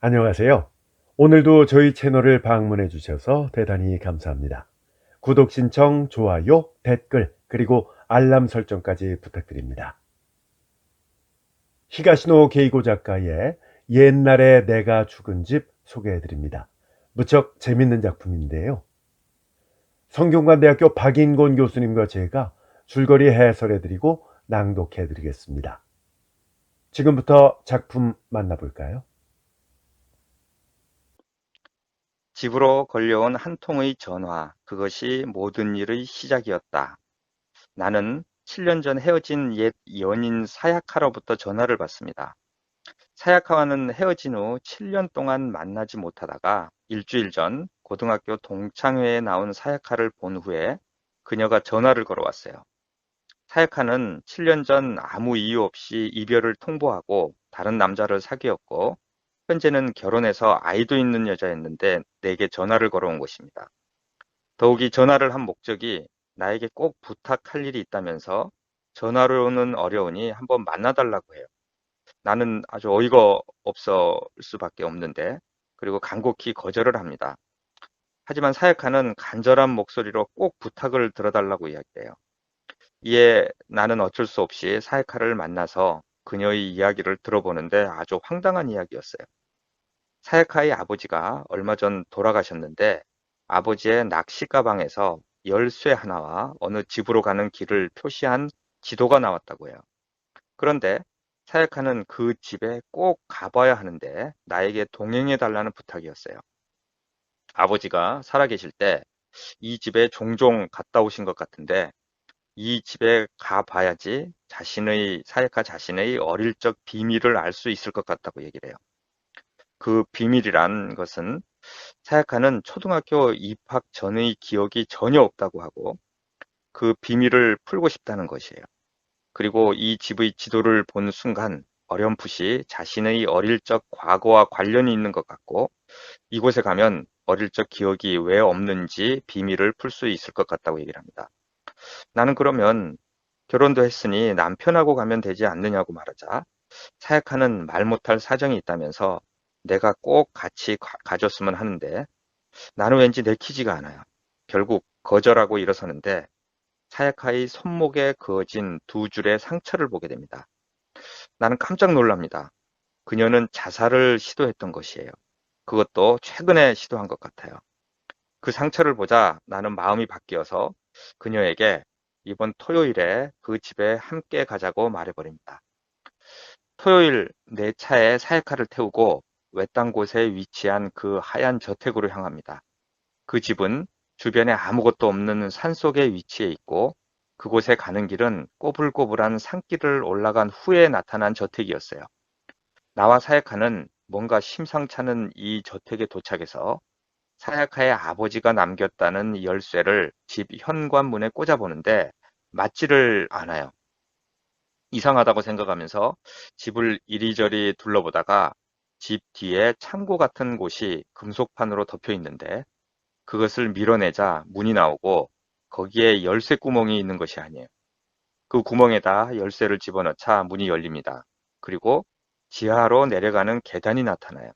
안녕하세요. 오늘도 저희 채널을 방문해 주셔서 대단히 감사합니다. 구독 신청, 좋아요, 댓글, 그리고 알람 설정까지 부탁드립니다. 히가시노 게이고 작가의 옛날에 내가 죽은 집 소개해 드립니다. 무척 재밌는 작품인데요. 성균관대학교 박인곤 교수님과 제가 줄거리 해설해 드리고 낭독해 드리겠습니다. 지금부터 작품 만나볼까요? 집으로 걸려온 한 통의 전화, 그것이 모든 일의 시작이었다. 나는 7년 전 헤어진 옛 연인 사야카로부터 전화를 받습니다. 사야카와는 헤어진 후 7년 동안 만나지 못하다가 일주일 전 고등학교 동창회에 나온 사야카를 본 후에 그녀가 전화를 걸어왔어요. 사야카는 7년 전 아무 이유 없이 이별을 통보하고 다른 남자를 사귀었고 현재는 결혼해서 아이도 있는 여자였는데 내게 전화를 걸어온 것입니다. 더욱이 전화를 한 목적이 나에게 꼭 부탁할 일이 있다면서 전화로는 어려우니 한번 만나달라고 해요. 나는 아주 어이가 없을 수밖에 없는데 그리고 간곡히 거절을 합니다. 하지만 사약하는 간절한 목소리로 꼭 부탁을 들어달라고 이야기해요. 이에 나는 어쩔 수 없이 사야카를 만나서 그녀의 이야기를 들어보는데 아주 황당한 이야기였어요. 사야카의 아버지가 얼마 전 돌아가셨는데 아버지의 낚시 가방에서 열쇠 하나와 어느 집으로 가는 길을 표시한 지도가 나왔다고 해요. 그런데 사야카는 그 집에 꼭 가봐야 하는데 나에게 동행해 달라는 부탁이었어요. 아버지가 살아계실 때 이 집에 종종 갔다 오신 것 같은데 이 집에 가봐야지 사야카 자신의 어릴 적 비밀을 알 수 있을 것 같다고 얘기를 해요. 그 비밀이란 것은 사야카는 초등학교 입학 전의 기억이 전혀 없다고 하고 그 비밀을 풀고 싶다는 것이에요. 그리고 이 집의 지도를 본 순간 어렴풋이 자신의 어릴 적 과거와 관련이 있는 것 같고 이곳에 가면 어릴 적 기억이 왜 없는지 비밀을 풀 수 있을 것 같다고 얘기를 합니다. 나는 그러면 결혼도 했으니 남편하고 가면 되지 않느냐고 말하자 사약하는 말 못할 사정이 있다면서 내가 꼭 같이 가줬으면 하는데 나는 왠지 내키지가 않아요. 결국 거절하고 일어서는데 사야카의 손목에 그어진 두 줄의 상처를 보게 됩니다. 나는 깜짝 놀랍니다. 그녀는 자살을 시도했던 것이에요. 그것도 최근에 시도한 것 같아요. 그 상처를 보자 나는 마음이 바뀌어서 그녀에게 이번 토요일에 그 집에 함께 가자고 말해버립니다. 토요일 내 차에 사야카를 태우고 외딴 곳에 위치한 그 하얀 저택으로 향합니다. 그 집은 주변에 아무것도 없는 산속에 위치해 있고 그곳에 가는 길은 꼬불꼬불한 산길을 올라간 후에 나타난 저택이었어요. 나와 사야카는 뭔가 심상찮은 이 저택에 도착해서 사야카의 아버지가 남겼다는 열쇠를 집 현관문에 꽂아보는데 맞지를 않아요. 이상하다고 생각하면서 집을 이리저리 둘러보다가 집 뒤에 창고 같은 곳이 금속판으로 덮여 있는데 그것을 밀어내자 문이 나오고 거기에 열쇠 구멍이 있는 것이 아니에요. 그 구멍에다 열쇠를 집어넣자 문이 열립니다. 그리고 지하로 내려가는 계단이 나타나요.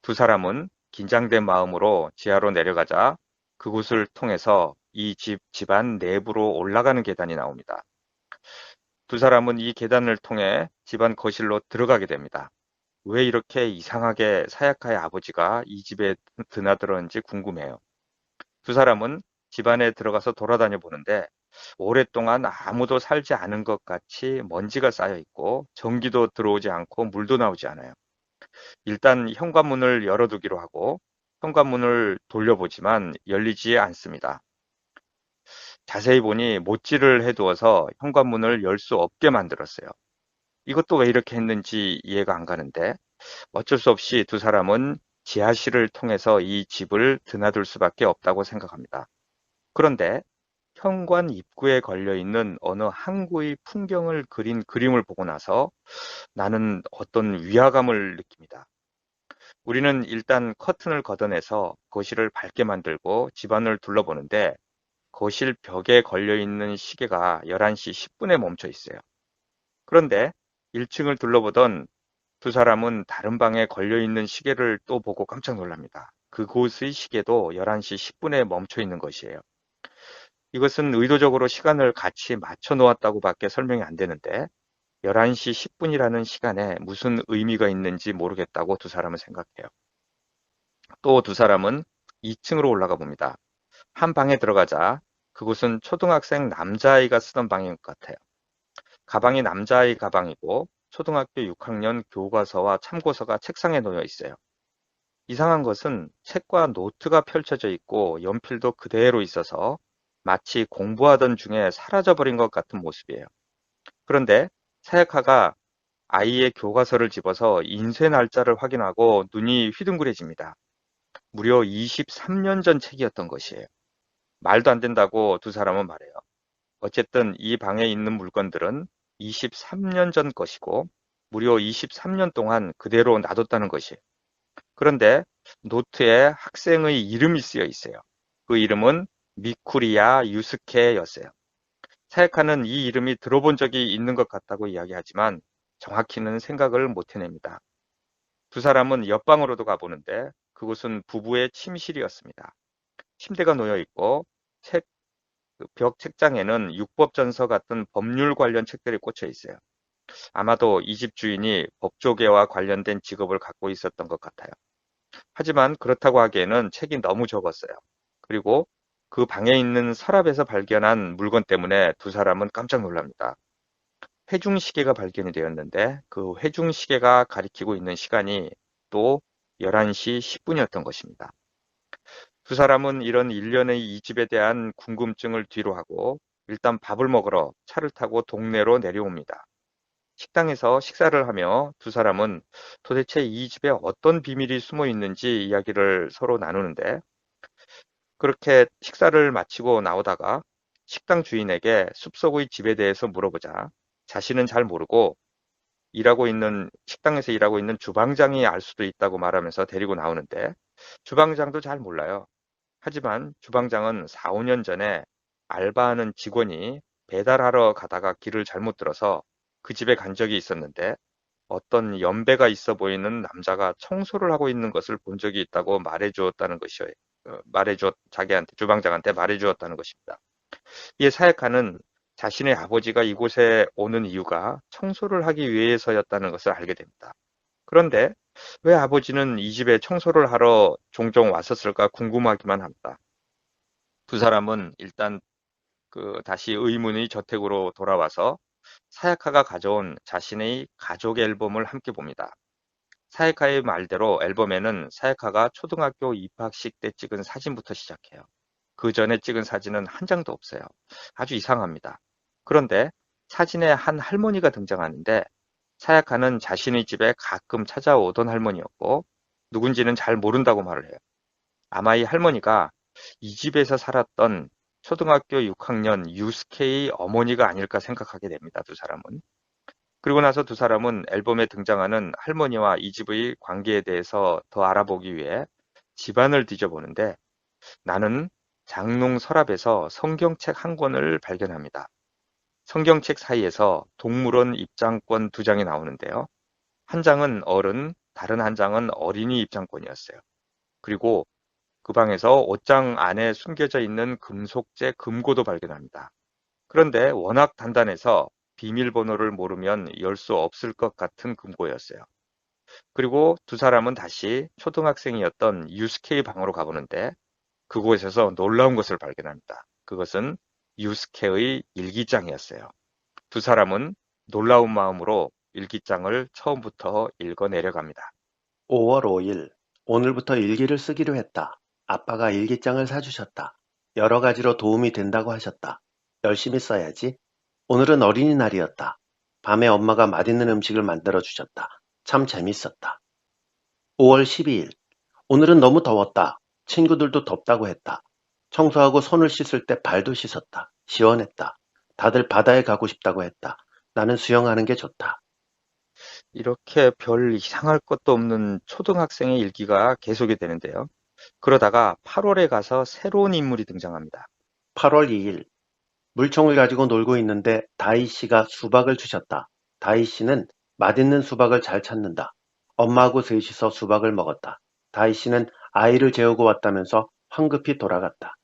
두 사람은 긴장된 마음으로 지하로 내려가자 그곳을 통해서 이 집안 내부로 올라가는 계단이 나옵니다. 두 사람은 이 계단을 통해 집안 거실로 들어가게 됩니다. 왜 이렇게 이상하게 사야카의 아버지가 이 집에 드나들었는지 궁금해요. 두 사람은 집 안에 들어가서 돌아다녀 보는데 오랫동안 아무도 살지 않은 것 같이 먼지가 쌓여 있고 전기도 들어오지 않고 물도 나오지 않아요. 일단 현관문을 열어두기로 하고 현관문을 돌려보지만 열리지 않습니다. 자세히 보니 못질을 해두어서 현관문을 열 수 없게 만들었어요. 이것도 왜 이렇게 했는지 이해가 안 가는데 어쩔 수 없이 두 사람은 지하실을 통해서 이 집을 드나들 수밖에 없다고 생각합니다. 그런데 현관 입구에 걸려 있는 어느 항구의 풍경을 그린 그림을 보고 나서 나는 어떤 위화감을 느낍니다. 우리는 일단 커튼을 걷어내서 거실을 밝게 만들고 집안을 둘러보는데 거실 벽에 걸려 있는 시계가 11시 10분에 멈춰 있어요. 그런데 1층을 둘러보던 두 사람은 다른 방에 걸려있는 시계를 또 보고 깜짝 놀랍니다. 그곳의 시계도 11시 10분에 멈춰 있는 것이에요. 이것은 의도적으로 시간을 같이 맞춰 놓았다고밖에 설명이 안 되는데 11시 10분이라는 시간에 무슨 의미가 있는지 모르겠다고 두 사람은 생각해요. 또 두 사람은 2층으로 올라가 봅니다. 한 방에 들어가자 그곳은 초등학생 남자아이가 쓰던 방인 것 같아요. 가방이 남자아이 가방이고 초등학교 6학년 교과서와 참고서가 책상에 놓여 있어요. 이상한 것은 책과 노트가 펼쳐져 있고 연필도 그대로 있어서 마치 공부하던 중에 사라져버린 것 같은 모습이에요. 그런데 사야카가 아이의 교과서를 집어서 인쇄 날짜를 확인하고 눈이 휘둥그레집니다. 무려 23년 전 책이었던 것이에요. 말도 안 된다고 두 사람은 말해요. 어쨌든 이 방에 있는 물건들은 23년 전 것이고 무려 23년 동안 그대로 놔뒀다는 것이에요. 그런데 노트에 학생의 이름이 쓰여 있어요. 그 이름은 미쿠리야 유스케였어요. 사야카는 이 이름이 들어본 적이 있는 것 같다고 이야기하지만 정확히는 생각을 못 해냅니다. 두 사람은 옆방으로도 가보는데 그곳은 부부의 침실이었습니다. 침대가 놓여 있고 벽 책장에는 육법전서 같은 법률 관련 책들이 꽂혀 있어요. 아마도 이 집 주인이 법조계와 관련된 직업을 갖고 있었던 것 같아요. 하지만 그렇다고 하기에는 책이 너무 적었어요. 그리고 그 방에 있는 서랍에서 발견한 물건 때문에 두 사람은 깜짝 놀랍니다. 회중시계가 발견이 되었는데 그 회중시계가 가리키고 있는 시간이 또 11시 10분이었던 것입니다. 두 사람은 이런 일련의 이 집에 대한 궁금증을 뒤로 하고 일단 밥을 먹으러 차를 타고 동네로 내려옵니다. 식당에서 식사를 하며 두 사람은 도대체 이 집에 어떤 비밀이 숨어 있는지 이야기를 서로 나누는데 그렇게 식사를 마치고 나오다가 식당 주인에게 숲속의 집에 대해서 물어보자 자신은 잘 모르고 식당에서 일하고 있는 주방장이 알 수도 있다고 말하면서 데리고 나오는데 주방장도 잘 몰라요. 하지만 주방장은 4, 5년 전에 알바하는 직원이 배달하러 가다가 길을 잘못 들어서 그 집에 간 적이 있었는데 어떤 연배가 있어 보이는 남자가 청소를 하고 있는 것을 본 적이 있다고 말해 주었다는 것이에요. 자기한테, 주방장한테 말해 주었다는 것입니다. 이에 사야카는 자신의 아버지가 이곳에 오는 이유가 청소를 하기 위해서였다는 것을 알게 됩니다. 그런데 왜 아버지는 이 집에 청소를 하러 종종 왔었을까 궁금하기만 합니다. 두 사람은 일단 다시 의문의 저택으로 돌아와서 사야카가 가져온 자신의 가족 앨범을 함께 봅니다. 사야카의 말대로 앨범에는 사야카가 초등학교 입학식 때 찍은 사진부터 시작해요. 그 전에 찍은 사진은 한 장도 없어요. 아주 이상합니다. 그런데 사진에 한 할머니가 등장하는데 사야카는 자신의 집에 가끔 찾아오던 할머니였고 누군지는 잘 모른다고 말을 해요. 아마 이 할머니가 이 집에서 살았던 초등학교 6학년 유스케의 어머니가 아닐까 생각하게 됩니다. 두 사람은. 그리고 나서 두 사람은 앨범에 등장하는 할머니와 이 집의 관계에 대해서 더 알아보기 위해 집안을 뒤져보는데 나는 장롱 서랍에서 성경책 한 권을 발견합니다. 성경책 사이에서 동물원 입장권 두 장이 나오는데요. 한 장은 어른, 다른 한 장은 어린이 입장권이었어요. 그리고 그 방에서 옷장 안에 숨겨져 있는 금속재 금고도 발견합니다. 그런데 워낙 단단해서 비밀번호를 모르면 열 수 없을 것 같은 금고였어요. 그리고 두 사람은 다시 초등학생이었던 유스케의 방으로 가보는데 그곳에서 놀라운 것을 발견합니다. 그것은 유스케의 일기장이었어요. 두 사람은 놀라운 마음으로 일기장을 처음부터 읽어 내려갑니다. 5월 5일, 오늘부터 일기를 쓰기로 했다. 아빠가 일기장을 사주셨다. 여러 가지로 도움이 된다고 하셨다. 열심히 써야지. 오늘은 어린이날이었다. 밤에 엄마가 맛있는 음식을 만들어 주셨다. 참 재밌었다. 5월 12일, 오늘은 너무 더웠다. 친구들도 덥다고 했다. 청소하고 손을 씻을 때 발도 씻었다. 시원했다. 다들 바다에 가고 싶다고 했다. 나는 수영하는 게 좋다. 이렇게 별 이상할 것도 없는 초등학생의 일기가 계속이 되는데요. 그러다가 8월에 가서 새로운 인물이 등장합니다. 8월 2일, 물총을 가지고 놀고 있는데 다이 씨가 수박을 주셨다. 다이 씨는 맛있는 수박을 잘 찾는다. 엄마하고 셋이서 수박을 먹었다. 다희 씨는 아이를 재우고 왔다면서 황급히 돌아갔다.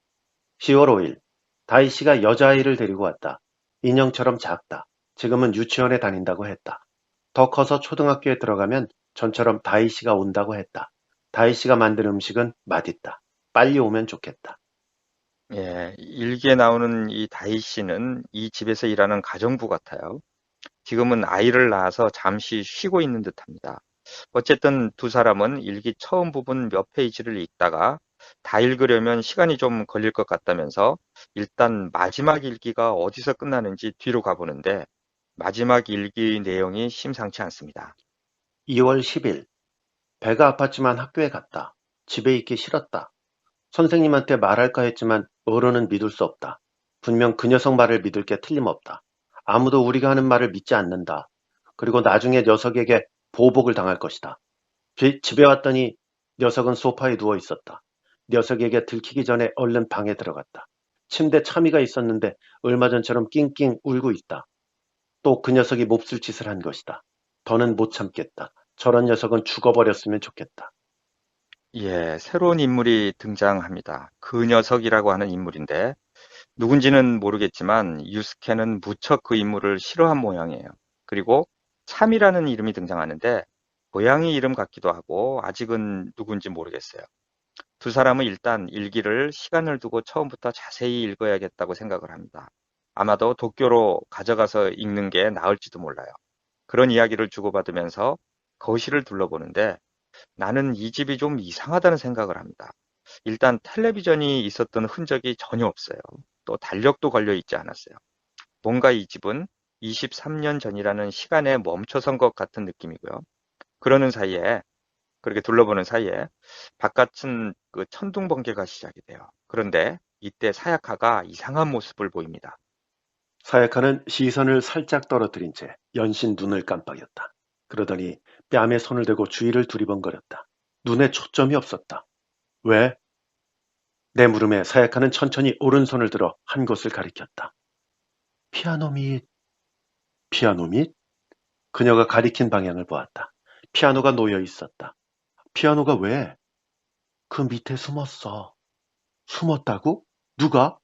10월 5일, 다희 씨가 여자아이를 데리고 왔다. 인형처럼 작다. 지금은 유치원에 다닌다고 했다. 더 커서 초등학교에 들어가면 전처럼 다희 씨가 온다고 했다. 다희 씨가 만든 음식은 맛있다. 빨리 오면 좋겠다. 예, 일기에 나오는 이 다희 씨는 이 집에서 일하는 가정부 같아요. 지금은 아이를 낳아서 잠시 쉬고 있는 듯합니다. 어쨌든 두 사람은 일기 처음 부분 몇 페이지를 읽다가 다 읽으려면 시간이 좀 걸릴 것 같다면서 일단 마지막 일기가 어디서 끝나는지 뒤로 가보는데 마지막 일기 내용이 심상치 않습니다. 2월 10일, 배가 아팠지만 학교에 갔다. 집에 있기 싫었다. 선생님한테 말할까 했지만 어른은 믿을 수 없다. 분명 그 녀석 말을 믿을 게 틀림없다. 아무도 우리가 하는 말을 믿지 않는다. 그리고 나중에 녀석에게 보복을 당할 것이다. 집에 왔더니 녀석은 소파에 누워 있었다. 녀석에게 들키기 전에 얼른 방에 들어갔다. 침대 참이가 있었는데 얼마 전처럼 낑낑 울고 있다. 또 그 녀석이 몹쓸 짓을 한 것이다. 더는 못 참겠다. 저런 녀석은 죽어버렸으면 좋겠다. 예, 새로운 인물이 등장합니다. 그 녀석이라고 하는 인물인데 누군지는 모르겠지만 유스케는 무척 그 인물을 싫어한 모양이에요. 그리고 참이라는 이름이 등장하는데 고양이 이름 같기도 하고 아직은 누군지 모르겠어요. 두 사람은 일단 일기를 시간을 두고 처음부터 자세히 읽어야겠다고 생각을 합니다. 아마도 도쿄로 가져가서 읽는 게 나을지도 몰라요. 그런 이야기를 주고받으면서 거실을 둘러보는데 나는 이 집이 좀 이상하다는 생각을 합니다. 일단 텔레비전이 있었던 흔적이 전혀 없어요. 또 달력도 걸려 있지 않았어요. 뭔가 이 집은 23년 전이라는 시간에 멈춰선 것 같은 느낌이고요. 그러는 사이에, 그렇게 둘러보는 사이에 바깥은 그 천둥 번개가 시작이 돼요. 그런데 이때 사야카가 이상한 모습을 보입니다. 사약하는 시선을 살짝 떨어뜨린 채 연신 눈을 깜빡였다. 그러더니 뺨에 손을 대고 주위를 두리번거렸다. 눈에 초점이 없었다. 왜? 내 물음에 사약하는 천천히 오른손을 들어 한 곳을 가리켰다. 피아노 밑, 피아노 밑? 그녀가 가리킨 방향을 보았다. 피아노가 놓여 있었다. 피아노가 왜? 그 밑에 숨었어. 숨었다고? 누가?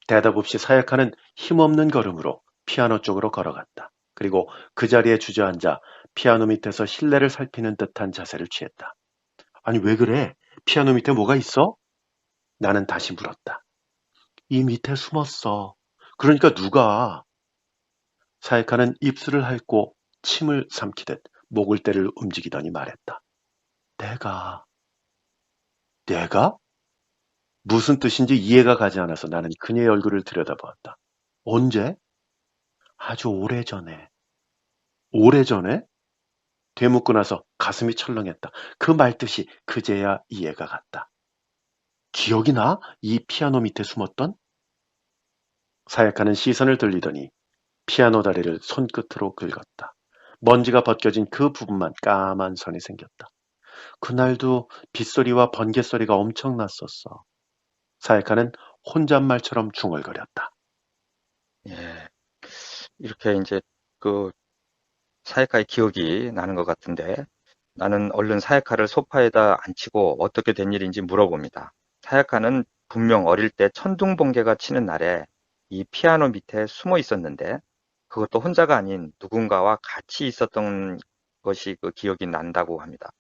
대답 없이 사약하는 힘없는 걸음으로 피아노 쪽으로 걸어갔다. 그리고 그 자리에 주저앉아 피아노 밑에서 실내를 살피는 듯한 자세를 취했다. 아니, 왜 그래? 피아노 밑에 뭐가 있어? 나는 다시 물었다. 이 밑에 숨었어. 그러니까 누가? 사약하는 입술을 핥고 침을 삼키듯 목을대를 움직이더니 말했다. 내가. 내가? 무슨 뜻인지 이해가 가지 않아서 나는 그녀의 얼굴을 들여다보았다. 언제? 아주 오래전에. 오래전에? 되묻고 나서 가슴이 철렁했다. 그 말뜻이 그제야 이해가 갔다. 기억이 나? 이 피아노 밑에 숨었던? 사약하는 시선을 돌리더니 피아노 다리를 손끝으로 긁었다. 먼지가 벗겨진 그 부분만 까만 선이 생겼다. 그날도 빗소리와 번개소리가 엄청났었어. 사약하는 혼잣말처럼 중얼거렸다. 예, 이렇게 이제 그 사야카의 기억이 나는 것 같은데 나는 얼른 사야카를 소파에다 앉히고 어떻게 된 일인지 물어봅니다. 사야카는 분명 어릴 때 천둥 번개가 치는 날에 이 피아노 밑에 숨어 있었는데 그것도 혼자가 아닌 누군가와 같이 있었던 것이 그 기억이 난다고 합니다.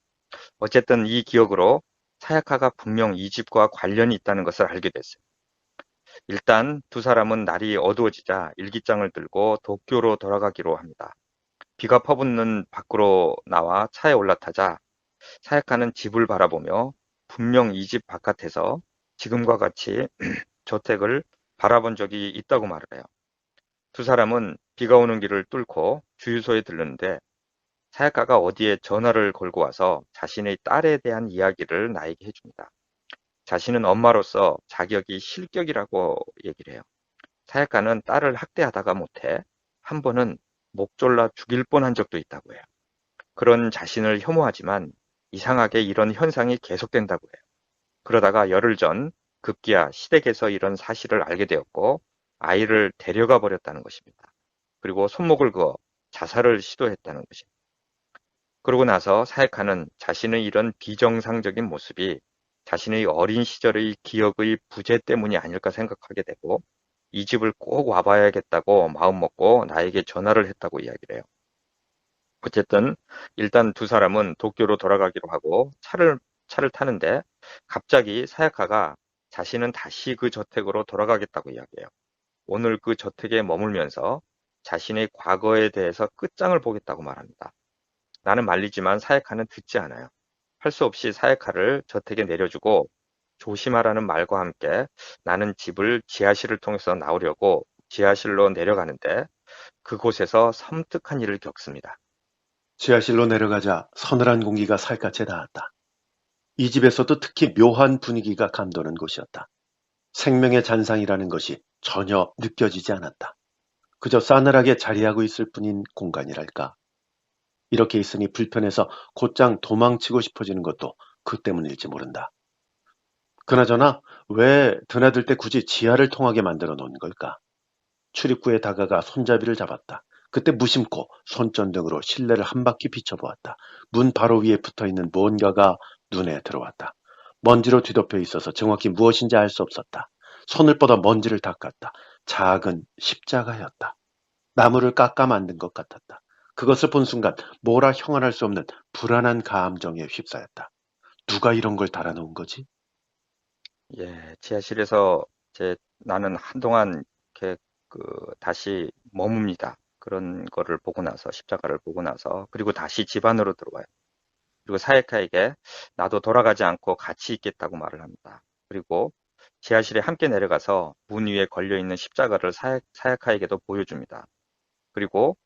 어쨌든 이 기억으로 사야카가 분명 이 집과 관련이 있다는 것을 알게 됐어요. 일단 두 사람은 날이 어두워지자 일기장을 들고 도쿄로 돌아가기로 합니다. 비가 퍼붓는 밖으로 나와 차에 올라타자 사약하는 집을 바라보며 분명 이 집 바깥에서 지금과 같이 저택을 바라본 적이 있다고 말을 해요. 두 사람은 비가 오는 길을 뚫고 주유소에 들렀는데 사약가가 어디에 전화를 걸고 와서 자신의 딸에 대한 이야기를 나에게 해줍니다. 자신은 엄마로서 자격이 실격이라고 얘기를 해요. 사약가는 딸을 학대하다가 못해 한 번은 목 졸라 죽일 뻔한 적도 있다고 해요. 그런 자신을 혐오하지만 이상하게 이런 현상이 계속된다고 해요. 그러다가 열흘 전 급기야 시댁에서 이런 사실을 알게 되었고 아이를 데려가 버렸다는 것입니다. 그리고 손목을 그어 자살을 시도했다는 것이. 그러고 나서 사야카는 자신의 이런 비정상적인 모습이 자신의 어린 시절의 기억의 부재 때문이 아닐까 생각하게 되고 이 집을 꼭 와봐야겠다고 마음먹고 나에게 전화를 했다고 이야기를 해요. 어쨌든 일단 두 사람은 도쿄로 돌아가기로 하고 차를 타는데 갑자기 사야카가 자신은 다시 그 저택으로 돌아가겠다고 이야기해요. 오늘 그 저택에 머물면서 자신의 과거에 대해서 끝장을 보겠다고 말합니다. 나는 말리지만 사야카는 듣지 않아요. 할 수 없이 사야카를 저택에 내려주고 조심하라는 말과 함께 나는 집을 지하실을 통해서 나오려고 지하실로 내려가는데 그곳에서 섬뜩한 일을 겪습니다. 지하실로 내려가자 서늘한 공기가 살갗에 닿았다. 이 집에서도 특히 묘한 분위기가 감도는 곳이었다. 생명의 잔상이라는 것이 전혀 느껴지지 않았다. 그저 싸늘하게 자리하고 있을 뿐인 공간이랄까. 이렇게 있으니 불편해서 곧장 도망치고 싶어지는 것도 그 때문일지 모른다. 그나저나 왜 드나들 때 굳이 지하를 통하게 만들어 놓은 걸까? 출입구에 다가가 손잡이를 잡았다. 그때 무심코 손전등으로 실내를 한 바퀴 비춰보았다. 문 바로 위에 붙어있는 뭔가가 눈에 들어왔다. 먼지로 뒤덮여 있어서 정확히 무엇인지 알 수 없었다. 손을 뻗어 먼지를 닦았다. 작은 십자가였다. 나무를 깎아 만든 것 같았다. 그것을 본 순간 뭐라 형언할 수 없는 불안한 감정에 휩싸였다. 누가 이런 걸 달아놓은 거지? 예, 지하실에서 나는 한동안 이렇게 다시 머뭅니다. 그런 거를 보고 나서, 십자가를 보고 나서, 그리고 다시 집 안으로 들어와요. 그리고 사야카에게 나도 돌아가지 않고 같이 있겠다고 말을 합니다. 그리고 지하실에 함께 내려가서 문 위에 걸려있는 십자가를 사야카에게도 보여줍니다. 그리고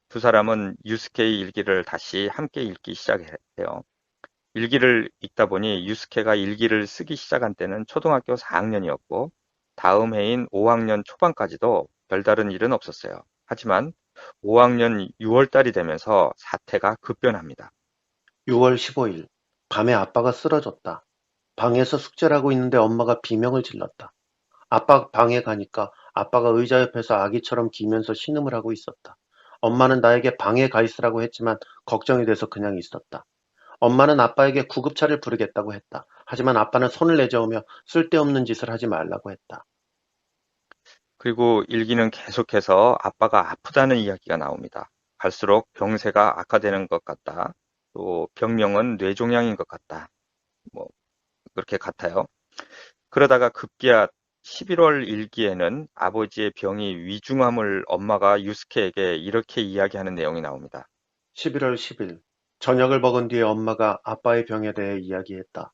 두 사람은 유스케의 일기를 다시 함께 읽기 시작해요. 일기를 읽다 보니 유스케가 일기를 쓰기 시작한 때는 초등학교 4학년이었고 다음 해인 5학년 초반까지도 별다른 일은 없었어요. 하지만 5학년 6월달이 되면서 사태가 급변합니다. 6월 15일, 밤에 아빠가 쓰러졌다. 방에서 숙제를 하고 있는데 엄마가 비명을 질렀다. 아빠 방에 가니까 아빠가 의자 옆에서 아기처럼 기면서 신음을 하고 있었다. 엄마는 나에게 방에 가 있으라고 했지만 걱정이 돼서 그냥 있었다. 엄마는 아빠에게 구급차를 부르겠다고 했다. 하지만 아빠는 손을 내저으며 쓸데없는 짓을 하지 말라고 했다. 그리고 일기는 계속해서 아빠가 아프다는 이야기가 나옵니다. 갈수록 병세가 악화되는 것 같다. 또 병명은 뇌종양인 것 같다. 뭐 그렇게 같아요. 그러다가 급기야 11월 일기에는 아버지의 병이 위중함을 엄마가 유스케에게 이렇게 이야기하는 내용이 나옵니다. 11월 10일, 저녁을 먹은 뒤에 엄마가 아빠의 병에 대해 이야기했다.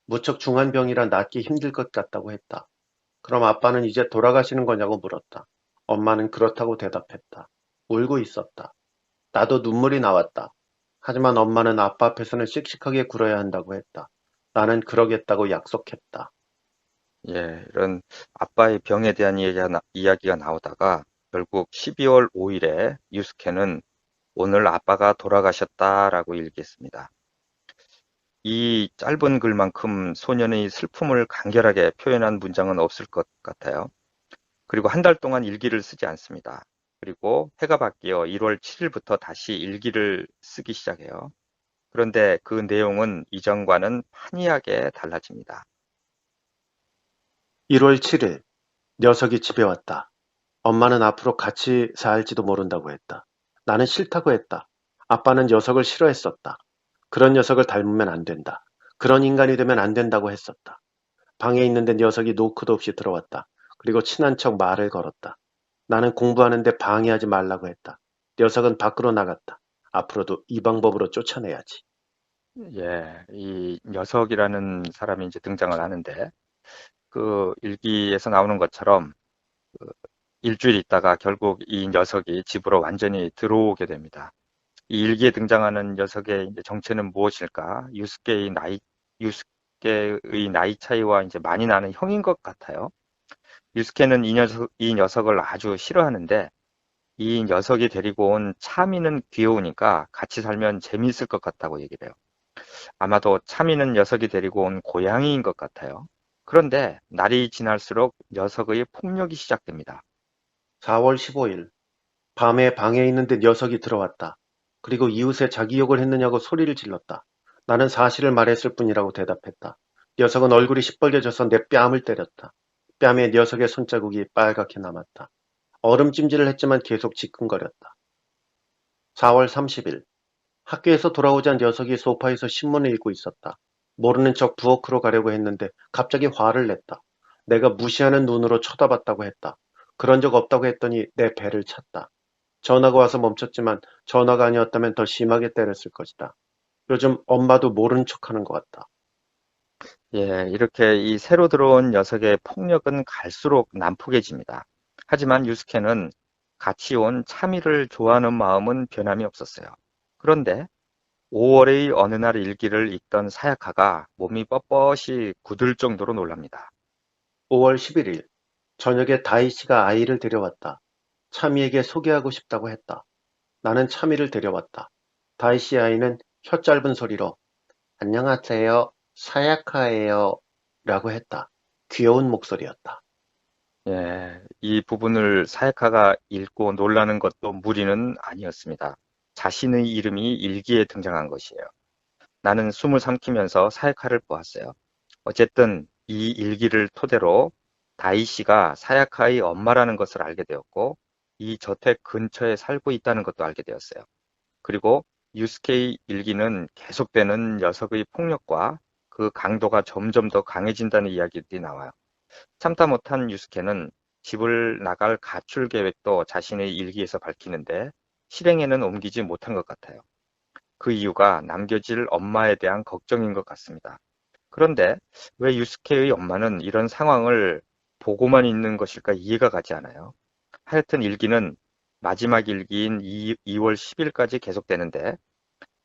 무척 중한 병이라 낫기 힘들 것 같다고 했다. 그럼 아빠는 이제 돌아가시는 거냐고 물었다. 엄마는 그렇다고 대답했다. 울고 있었다. 나도 눈물이 나왔다. 하지만 엄마는 아빠 앞에서는 씩씩하게 굴어야 한다고 했다. 나는 그러겠다고 약속했다. 예, 이런 아빠의 병에 대한 이야기가 나오다가 결국 12월 5일에 유스케는 오늘 아빠가 돌아가셨다라고 일기했습니다. 이 짧은 글만큼 소년의 슬픔을 간결하게 표현한 문장은 없을 것 같아요. 그리고 한 달 동안 일기를 쓰지 않습니다. 그리고 해가 바뀌어 1월 7일부터 다시 일기를 쓰기 시작해요. 그런데 그 내용은 이전과는 판이하게 달라집니다. 1월 7일, 녀석이 집에 왔다. 엄마는 앞으로 같이 살지도 모른다고 했다. 나는 싫다고 했다. 아빠는 녀석을 싫어했었다. 그런 녀석을 닮으면 안 된다. 그런 인간이 되면 안 된다고 했었다. 방에 있는데 녀석이 노크도 없이 들어왔다. 그리고 친한 척 말을 걸었다. 나는 공부하는데 방해하지 말라고 했다. 녀석은 밖으로 나갔다. 앞으로도 이 방법으로 쫓아내야지. 예, 이 녀석이라는 사람이 이제 등장을 하는데 그 일기에서 나오는 것처럼 그 일주일 있다가 결국 이 녀석이 집으로 완전히 들어오게 됩니다. 이 일기에 등장하는 녀석의 이제 정체는 무엇일까? 유스케의 나이 차이와 이제 많이 나는 형인 것 같아요. 유스케는 이 녀석을 아주 싫어하는데 이 녀석이 데리고 온 차미는 귀여우니까 같이 살면 재미있을 것 같다고 얘기를 해요. 아마도 차미는 녀석이 데리고 온 고양이인 것 같아요. 그런데 날이 지날수록 녀석의 폭력이 시작됩니다. 4월 15일. 밤에 방에 있는데 녀석이 들어왔다. 그리고 이웃에 자기 욕을 했느냐고 소리를 질렀다. 나는 사실을 말했을 뿐이라고 대답했다. 녀석은 얼굴이 시뻘개져서 내 뺨을 때렸다. 뺨에 녀석의 손자국이 빨갛게 남았다. 얼음찜질을 했지만 계속 지끈거렸다. 4월 30일. 학교에서 돌아오자 녀석이 소파에서 신문을 읽고 있었다. 모르는 척 부엌으로 가려고 했는데 갑자기 화를 냈다. 내가 무시하는 눈으로 쳐다봤다고 했다. 그런 적 없다고 했더니 내 배를 찼다. 전화가 와서 멈췄지만 전화가 아니었다면 더 심하게 때렸을 것이다. 요즘 엄마도 모른 척하는 것 같다. 예, 이렇게 이 새로 들어온 녀석의 폭력은 갈수록 난폭해집니다. 하지만 유스케는 같이 온 차미를 좋아하는 마음은 변함이 없었어요. 그런데 5월의 어느 날 일기를 읽던 사야카가 몸이 뻣뻣이 굳을 정도로 놀랍니다. 5월 11일 저녁에 다이 씨가 아이를 데려왔다. 차미에게 소개하고 싶다고 했다. 나는 차미를 데려왔다. 다이 씨 아이는 혀 짧은 소리로 안녕하세요. 사야카예요. 라고 했다. 귀여운 목소리였다. 예, 이 부분을 사야카가 읽고 놀라는 것도 무리는 아니었습니다. 자신의 이름이 일기에 등장한 것이에요. 나는 숨을 삼키면서 사야카를 보았어요. 어쨌든 이 일기를 토대로 다이 씨가 사야카의 엄마라는 것을 알게 되었고, 이 저택 근처에 살고 있다는 것도 알게 되었어요. 그리고 유스케의 일기는 계속되는 녀석의 폭력과 그 강도가 점점 더 강해진다는 이야기들이 나와요. 참다 못한 유스케는 집을 나갈 가출 계획도 자신의 일기에서 밝히는데 실행에는 옮기지 못한 것 같아요. 그 이유가 남겨질 엄마에 대한 걱정인 것 같습니다. 그런데 왜 유스케의 엄마는 이런 상황을 보고만 있는 것일까 이해가 가지 않아요. 하여튼 일기는 마지막 일기인 2월 10일까지 계속되는데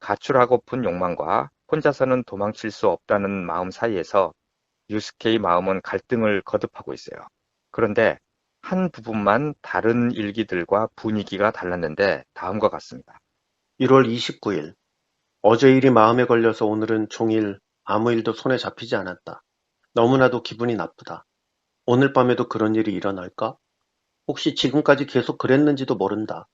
가출하고픈 욕망과 혼자서는 도망칠 수 없다는 마음 사이에서 유스케의 마음은 갈등을 거듭하고 있어요. 그런데 한 부분만 다른 일기들과 분위기가 달랐는데 다음과 같습니다. 1월 29일. 어제 일이 마음에 걸려서 오늘은 종일 아무 일도 손에 잡히지 않았다. 너무나도 기분이 나쁘다. 오늘 밤에도 그런 일이 일어날까? 혹시 지금까지 계속 그랬는지도 모른다.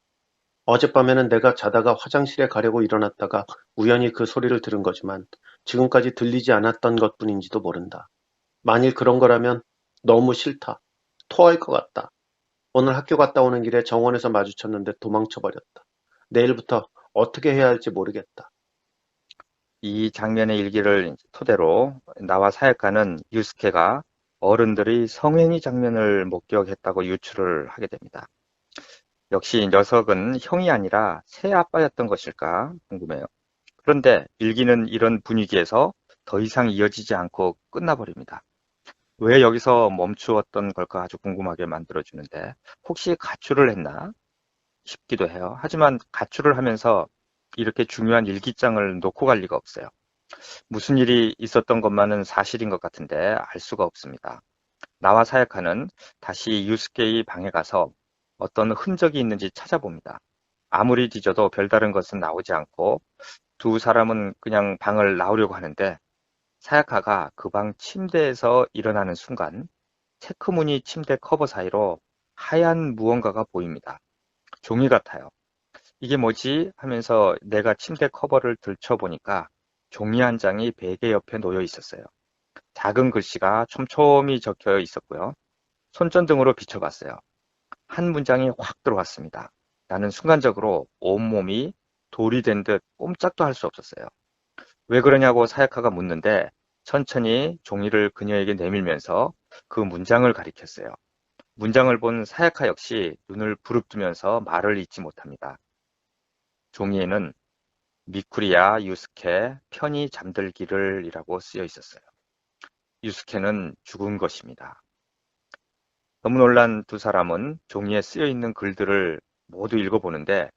어젯밤에는 내가 자다가 화장실에 가려고 일어났다가 우연히 그 소리를 들은 거지만 지금까지 들리지 않았던 것뿐인지도 모른다. 만일 그런 거라면 너무 싫다. 토할 것 같다. 오늘 학교 갔다 오는 길에 정원에서 마주쳤는데 도망쳐버렸다. 내일부터 어떻게 해야 할지 모르겠다. 이 장면의 일기를 토대로 나와 사역가는 유스케가 어른들의 성행위 장면을 목격했다고 유추를 하게 됩니다. 역시 녀석은 형이 아니라 새 아빠였던 것일까 궁금해요. 그런데 일기는 이런 분위기에서 더 이상 이어지지 않고 끝나버립니다. 왜 여기서 멈추었던 걸까 아주 궁금하게 만들어주는데 혹시 가출을 했나 싶기도 해요. 하지만 가출을 하면서 이렇게 중요한 일기장을 놓고 갈 리가 없어요. 무슨 일이 있었던 것만은 사실인 것 같은데 알 수가 없습니다. 나와 사야카는 다시 유스케의 방에 가서 어떤 흔적이 있는지 찾아봅니다. 아무리 뒤져도 별다른 것은 나오지 않고 두 사람은 그냥 방을 나오려고 하는데 사야카가 그 방 침대에서 일어나는 순간 체크무늬 침대 커버 사이로 하얀 무언가가 보입니다. 종이 같아요. 이게 뭐지? 하면서 내가 침대 커버를 들춰보니까 종이 한 장이 베개 옆에 놓여 있었어요. 작은 글씨가 촘촘히 적혀 있었고요. 손전등으로 비춰봤어요. 한 문장이 확 들어왔습니다. 나는 순간적으로 온몸이 돌이 된 듯 꼼짝도 할 수 없었어요. 왜 그러냐고 사야카가 묻는데 천천히 종이를 그녀에게 내밀면서 그 문장을 가리켰어요. 문장을 본 사야카 역시 눈을 부릅뜨면서 말을 잇지 못합니다. 종이에는 미쿠리야 유스케 편히 잠들기를 이라고 쓰여 있었어요. 유스케는 죽은 것입니다. 너무 놀란 두 사람은 종이에 쓰여 있는 글들을 모두 읽어보는데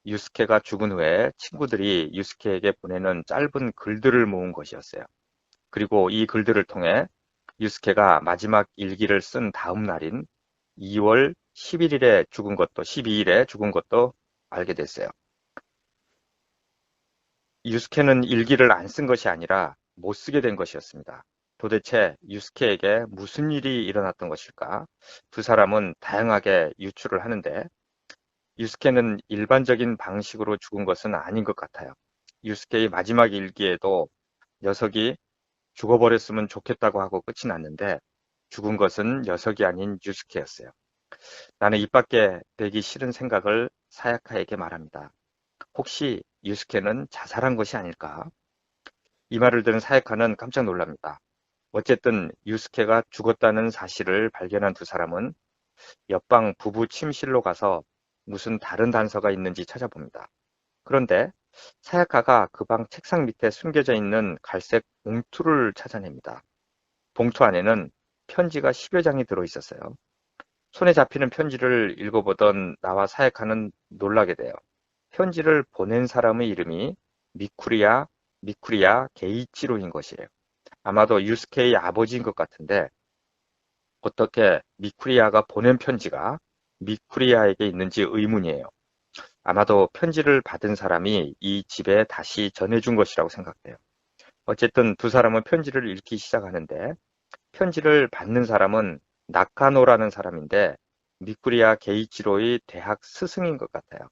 유스케가 죽은 후에 친구들이 유스케에게 보내는 짧은 글들을 모은 것이었어요. 그리고 이 글들을 통해 유스케가 마지막 일기를 쓴 다음 날인 2월 11일에 죽은 것도 12일에 죽은 것도 알게 됐어요. 유스케는 일기를 안 쓴 것이 아니라 못 쓰게 된 것이었습니다. 도대체 유스케에게 무슨 일이 일어났던 것일까? 두 사람은 다양하게 유추를 하는데 유스케는 일반적인 방식으로 죽은 것은 아닌 것 같아요. 유스케의 마지막 일기에도 녀석이 죽어버렸으면 좋겠다고 하고 끝이 났는데 죽은 것은 녀석이 아닌 유스케였어요. 나는 입 밖에 내기 싫은 생각을 사야카에게 말합니다. 혹시 유스케는 자살한 것이 아닐까? 이 말을 들은 사야카는 깜짝 놀랍니다. 어쨌든 유스케가 죽었다는 사실을 발견한 두 사람은 옆방 부부 침실로 가서 무슨 다른 단서가 있는지 찾아봅니다. 그런데 사야카가 그 방 책상 밑에 숨겨져 있는 갈색 봉투를 찾아냅니다. 봉투 안에는 편지가 10여 장이 들어있었어요. 손에 잡히는 편지를 읽어보던 나와 사야카는 놀라게 돼요. 편지를 보낸 사람의 이름이 미쿠리야 게이치로인 것이에요. 아마도 유스케의 아버지인 것 같은데 어떻게 미쿠리아가 보낸 편지가 미쿠리아에게 있는지 의문이에요. 아마도 편지를 받은 사람이 이 집에 다시 전해준 것이라고 생각돼요. 어쨌든 두 사람은 편지를 읽기 시작하는데 편지를 받는 사람은 나카노라는 사람인데 미쿠리아 게이치로의 대학 스승인 것 같아요.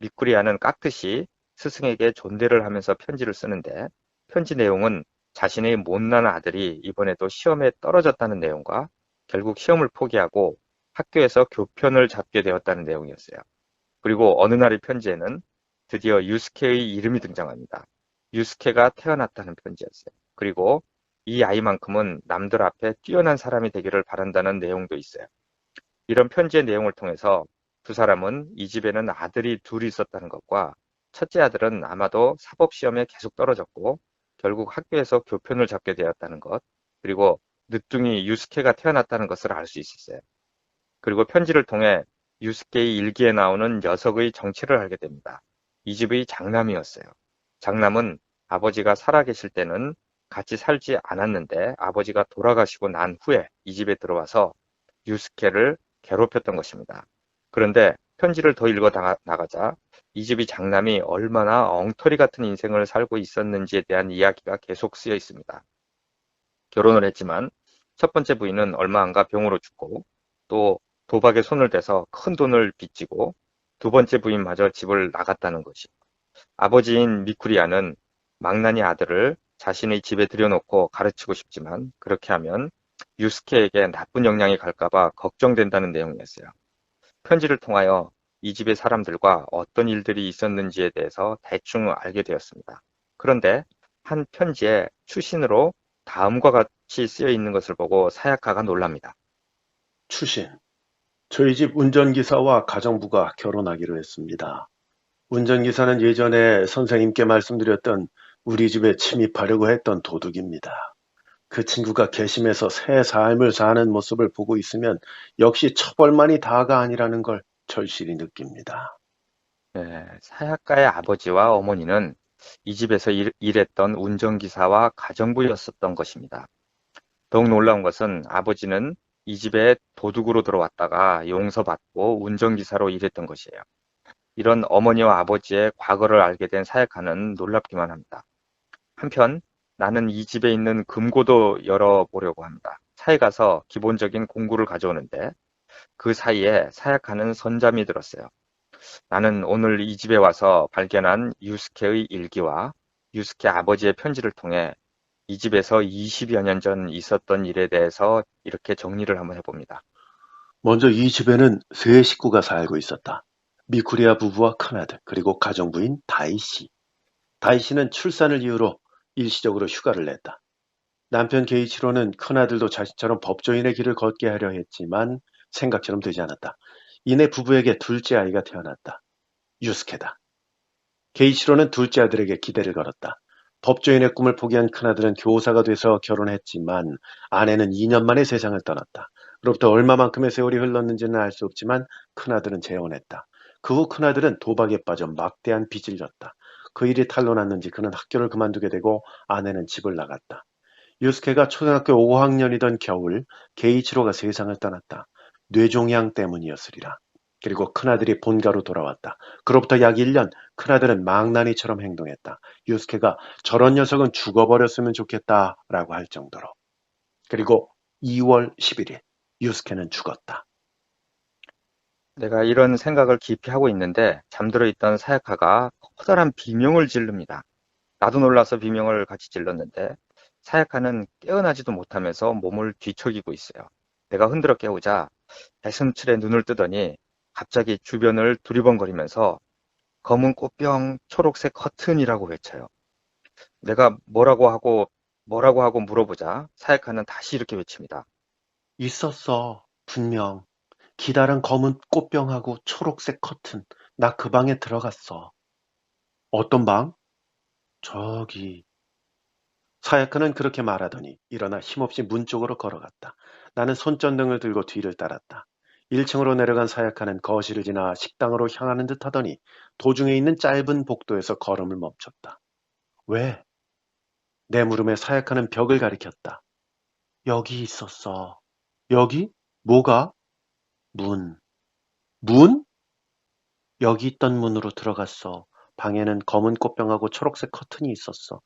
미쿠리아는 깍듯이 스승에게 존대를 하면서 편지를 쓰는데 편지 내용은 자신의 못난 아들이 이번에도 시험에 떨어졌다는 내용과 결국 시험을 포기하고 학교에서 교편을 잡게 되었다는 내용이었어요. 그리고 어느 날의 편지에는 드디어 유스케의 이름이 등장합니다. 유스케가 태어났다는 편지였어요. 그리고 이 아이만큼은 남들 앞에 뛰어난 사람이 되기를 바란다는 내용도 있어요. 이런 편지의 내용을 통해서 두 사람은 이 집에는 아들이 둘이 있었다는 것과 첫째 아들은 아마도 사법시험에 계속 떨어졌고 결국 학교에서 교편을 잡게 되었다는 것, 그리고 늦둥이 유스케가 태어났다는 것을 알 수 있었어요. 그리고 편지를 통해 유스케의 일기에 나오는 녀석의 정체를 알게 됩니다. 이 집의 장남이었어요. 장남은 아버지가 살아계실 때는 같이 살지 않았는데 아버지가 돌아가시고 난 후에 이 집에 들어와서 유스케를 괴롭혔던 것입니다. 그런데 편지를 더 읽어 나가자 이 집이 장남이 얼마나 엉터리 같은 인생을 살고 있었는지에 대한 이야기가 계속 쓰여 있습니다. 결혼을 했지만 첫 번째 부인은 얼마 안가 병으로 죽고 또 도박에 손을 대서 큰 돈을 빚지고 두 번째 부인마저 집을 나갔다는 것이. 아버지인 미쿠리아는 망나니 아들을 자신의 집에 들여놓고 가르치고 싶지만 그렇게 하면 유스케에게 나쁜 영향이 갈까봐 걱정된다는 내용이었어요. 편지를 통하여 이 집의 사람들과 어떤 일들이 있었는지에 대해서 대충 알게 되었습니다. 그런데 한 편지에 추신으로 다음과 같이 쓰여 있는 것을 보고 사야카가 놀랍니다. 추신. 저희 집 운전기사와 가정부가 결혼하기로 했습니다. 운전기사는 예전에 선생님께 말씀드렸던 우리 집에 침입하려고 했던 도둑입니다. 그 친구가 괘씸해서 새 삶을 사는 모습을 보고 있으면 역시 처벌만이 다가 아니라는 걸 절실히 느낍니다. 사야카의 아버지와 어머니는 이 집에서 일했던 운전기사와 가정부였었던 것입니다. 더욱 놀라운 것은 아버지는 이 집에 도둑으로 들어왔다가 용서받고 운전기사로 일했던 것이에요. 이런 어머니와 아버지의 과거를 알게 된 사야카는 놀랍기만 합니다. 한편 나는 이 집에 있는 금고도 열어보려고 합니다. 차에 가서 기본적인 공구를 가져오는데 그 사이에 사야카는 선잠이 들었어요. 나는 오늘 이 집에 와서 발견한 유스케의 일기와 유스케 아버지의 편지를 통해 이 집에서 20여 년 전 있었던 일에 대해서 이렇게 정리를 한번 해봅니다. 먼저 이 집에는 세 식구가 살고 있었다. 미쿠리아 부부와 큰아들, 그리고 가정부인 다이씨. 다이씨는 출산을 이유로 일시적으로 휴가를 냈다. 남편 게이치로는 큰아들도 자신처럼 법조인의 길을 걷게 하려 했지만 생각처럼 되지 않았다. 이내 부부에게 둘째 아이가 태어났다. 유스케다. 게이치로는 둘째 아들에게 기대를 걸었다. 법조인의 꿈을 포기한 큰아들은 교사가 돼서 결혼했지만 아내는 2년 만에 세상을 떠났다. 그로부터 얼마만큼의 세월이 흘렀는지는 알 수 없지만 큰아들은 재혼했다. 그 후 큰아들은 도박에 빠져 막대한 빚을 졌다. 그 일이 탄로났는지 그는 학교를 그만두게 되고 아내는 집을 나갔다. 유스케가 초등학교 5학년이던 겨울 게이치로가 세상을 떠났다. 뇌종양 때문이었으리라. 그리고 큰아들이 본가로 돌아왔다. 그로부터 약 1년 큰아들은 망나니처럼 행동했다. 유스케가 저런 녀석은 죽어버렸으면 좋겠다라고 할 정도로. 그리고 2월 11일 유스케는 죽었다. 내가 이런 생각을 깊이 하고 있는데 잠들어 있던 사야카가 커다란 비명을 지릅니다. 나도 놀라서 비명을 같이 질렀는데 사야카는 깨어나지도 못하면서 몸을 뒤척이고 있어요. 내가 흔들어 깨우자 배슴칠에 눈을 뜨더니 갑자기 주변을 두리번거리면서 검은 꽃병 초록색 커튼이라고 외쳐요. 내가 뭐라고 하고 물어보자 사야카는 다시 이렇게 외칩니다. 있었어. 분명. 기다란 검은 꽃병하고 초록색 커튼. 나 그 방에 들어갔어. 어떤 방? 저기. 사야카는 그렇게 말하더니 일어나 힘없이 문 쪽으로 걸어갔다. 나는 손전등을 들고 뒤를 따랐다. 1층으로 내려간 사야카는 거실을 지나 식당으로 향하는 듯 하더니 도중에 있는 짧은 복도에서 걸음을 멈췄다. 왜? 내 물음에 사야카는 벽을 가리켰다. 여기 있었어. 여기? 뭐가? 문. 문? 여기 있던 문으로 들어갔어. 방에는 검은 꽃병하고 초록색 커튼이 있었어.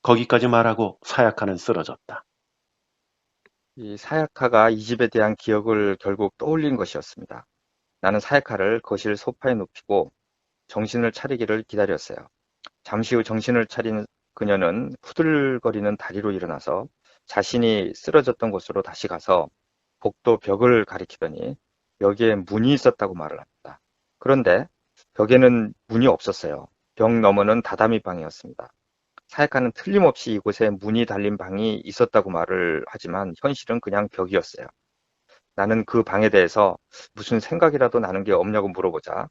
거기까지 말하고 사야카는 쓰러졌다. 이 사야카가 이 집에 대한 기억을 결국 떠올린 것이었습니다. 나는 사야카를 거실 소파에 눕히고 정신을 차리기를 기다렸어요. 잠시 후 정신을 차린 그녀는 후들거리는 다리로 일어나서 자신이 쓰러졌던 곳으로 다시 가서 복도 벽을 가리키더니 여기에 문이 있었다고 말을 합니다. 그런데 벽에는 문이 없었어요. 벽 너머는 다다미 방이었습니다. 사야카는 틀림없이 이곳에 문이 달린 방이 있었다고 말을 하지만 현실은 그냥 벽이었어요. 나는 그 방에 대해서 무슨 생각이라도 나는 게 없냐고 물어보자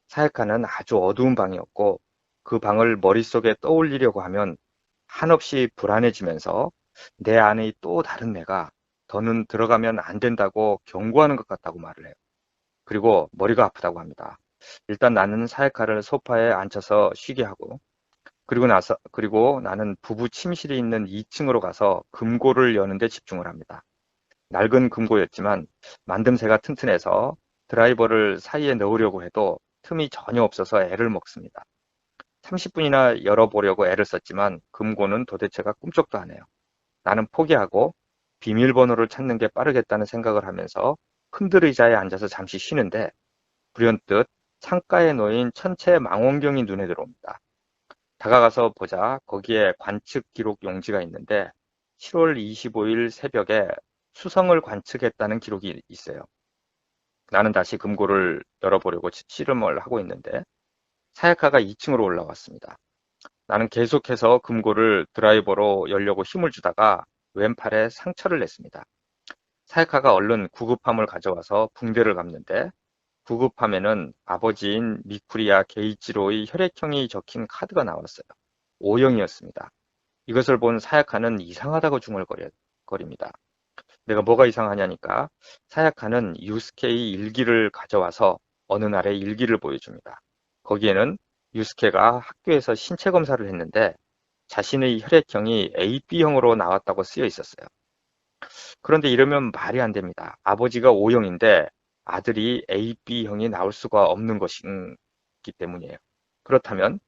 사야카는 아주 어두운 방이었고 그 방을 머릿속에 떠올리려고 하면 한없이 불안해지면서 내 안의 또 다른 내가 더는 들어가면 안 된다고 경고하는 것 같다고 말을 해요. 그리고 머리가 아프다고 합니다. 일단 나는 사야카를 소파에 앉혀서 쉬게 하고 그리고 나는 부부 침실이 있는 2층으로 가서 금고를 여는데 집중을 합니다. 낡은 금고였지만 만듦새가 튼튼해서 드라이버를 사이에 넣으려고 해도 틈이 전혀 없어서 애를 먹습니다. 30분이나 열어보려고 애를 썼지만 금고는 도대체가 꿈쩍도 안 해요. 나는 포기하고 비밀번호를 찾는 게 빠르겠다는 생각을 하면서 흔들의자에 앉아서 잠시 쉬는데 불현듯 창가에 놓인 천체 망원경이 눈에 들어옵니다. 다가가서 보자 거기에 관측 기록 용지가 있는데 7월 25일 새벽에 수성을 관측했다는 기록이 있어요. 나는 다시 금고를 열어보려고 씨름을 하고 있는데 사야카가 2층으로 올라왔습니다. 나는 계속해서 금고를 드라이버로 열려고 힘을 주다가 왼팔에 상처를 냈습니다. 사야카가 얼른 구급함을 가져와서 붕대를 감는데 구급함에는 아버지인 미쿠리야 게이치로의 혈액형이 적힌 카드가 나왔어요. O형이었습니다. 이것을 본 사야카는 이상하다고 중얼거립니다. 내가 뭐가 이상하냐니까 사야카는 유스케의 일기를 가져와서 어느 날의 일기를 보여줍니다. 거기에는 유스케가 학교에서 신체 검사를 했는데 자신의 혈액형이 AB형으로 나왔다고 쓰여 있었어요. 그런데 이러면 말이 안 됩니다. 아버지가 O형인데 아들이 AB형이 나올 수가 없는 것이기 때문이에요. 그렇다면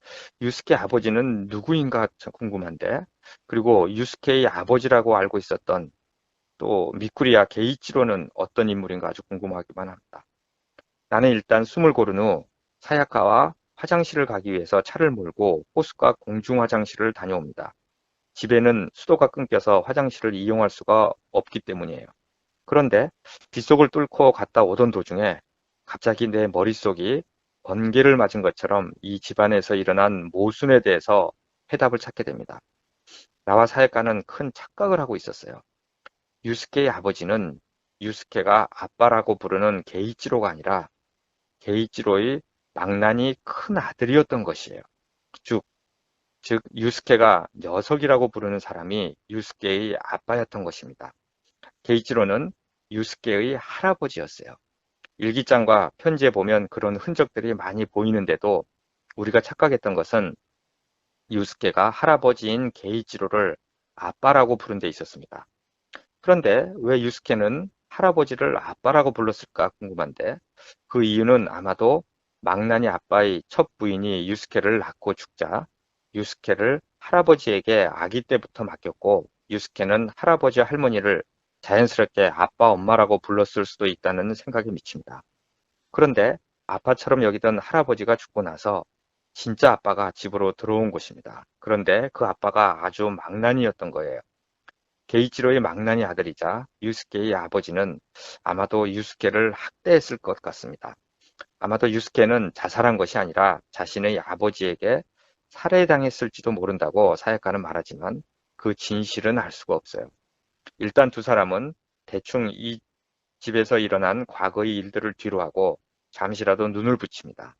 유스케 아버지는 누구인가 궁금한데 그리고 유스케의 아버지라고 알고 있었던 또 미쿠리야 게이치로는 어떤 인물인가 아주 궁금하기만 합니다. 나는 일단 숨을 고른 후 사야카와 화장실을 가기 위해서 차를 몰고 호수가 공중 화장실을 다녀옵니다. 집에는 수도가 끊겨서 화장실을 이용할 수가 없기 때문이에요. 그런데 빗속을 뚫고 갔다 오던 도중에 갑자기 내 머릿속이 번개를 맞은 것처럼 이 집안에서 일어난 모순에 대해서 해답을 찾게 됩니다. 나와 사야카는 큰 착각을 하고 있었어요. 유스케의 아버지는 유스케가 아빠라고 부르는 게이치로가 아니라 게이치로의 망나니 큰 아들이었던 것이에요. 즉, 유스케가 녀석이라고 부르는 사람이 유스케의 아빠였던 것입니다. 게이치로는 유스케의 할아버지였어요. 일기장과 편지에 보면 그런 흔적들이 많이 보이는데도 우리가 착각했던 것은 유스케가 할아버지인 게이치로를 아빠라고 부른 데 있었습니다. 그런데 왜 유스케는 할아버지를 아빠라고 불렀을까 궁금한데 그 이유는 아마도 망나니 아빠의 첫 부인이 유스케를 낳고 죽자 유스케를 할아버지에게 아기 때부터 맡겼고 유스케는 할아버지 할머니를 자연스럽게 아빠, 엄마라고 불렀을 수도 있다는 생각에 미칩니다. 그런데 아빠처럼 여기던 할아버지가 죽고 나서 진짜 아빠가 집으로 들어온 것입니다. 그런데 그 아빠가 아주 망나니였던 거예요. 게이치로의 망나니 아들이자 유스케의 아버지는 아마도 유스케를 학대했을 것 같습니다. 아마도 유스케는 자살한 것이 아니라 자신의 아버지에게 살해당했을지도 모른다고 사역가는 말하지만 그 진실은 알 수가 없어요. 일단 두 사람은 대충 이 집에서 일어난 과거의 일들을 뒤로하고 잠시라도 눈을 붙입니다.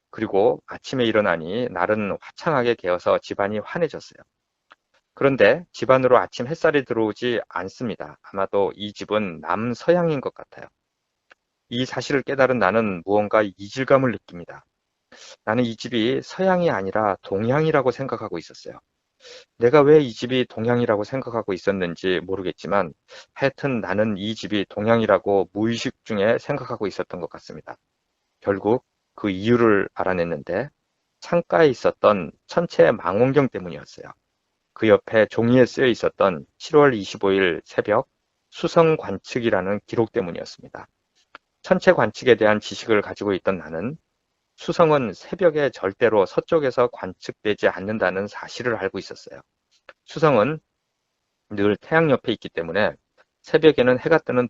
그리고 아침에 일어나니 날은 화창하게 개어서 집안이 환해졌어요. 그런데 집안으로 아침 햇살이 들어오지 않습니다. 아마도 이 집은 남서향인 것 같아요. 이 사실을 깨달은 나는 무언가 이질감을 느낍니다. 나는 이 집이 서향이 아니라 동향이라고 생각하고 있었어요. 내가 왜 이 집이 동향이라고 생각하고 있었는지 모르겠지만 하여튼 나는 이 집이 동향이라고 무의식 중에 생각하고 있었던 것 같습니다. 결국 그 이유를 알아냈는데 창가에 있었던 천체 망원경 때문이었어요. 그 옆에 종이에 쓰여 있었던 7월 25일 새벽 수성 관측이라는 기록 때문이었습니다. 천체 관측에 대한 지식을 가지고 있던 나는 수성은 새벽에 절대로 서쪽에서 관측되지 않는다는 사실을 알고 있었어요. 수성은 늘 태양 옆에 있기 때문에 새벽에는 해가 뜨는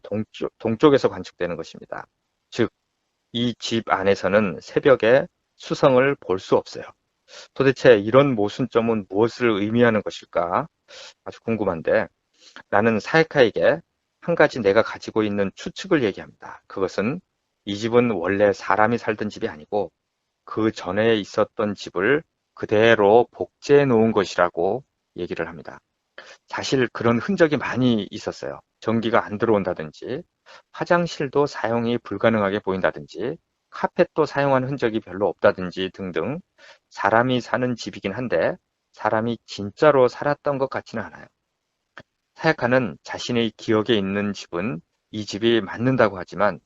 동쪽에서 관측되는 것입니다. 즉, 이 집 안에서는 새벽에 수성을 볼 수 없어요. 도대체 이런 모순점은 무엇을 의미하는 것일까? 아주 궁금한데 나는 사이카에게 한 가지 내가 가지고 있는 추측을 얘기합니다. 그것은 이 집은 원래 사람이 살던 집이 아니고 그 전에 있었던 집을 그대로 복제해 놓은 것이라고 얘기를 합니다. 사실 그런 흔적이 많이 있었어요. 전기가 안 들어온다든지, 화장실도 사용이 불가능하게 보인다든지, 카펫도 사용한 흔적이 별로 없다든지 등등 사람이 사는 집이긴 한데 사람이 진짜로 살았던 것 같지는 않아요. 사야카는 자신의 기억에 있는 집은 이 집이 맞는다고 하지만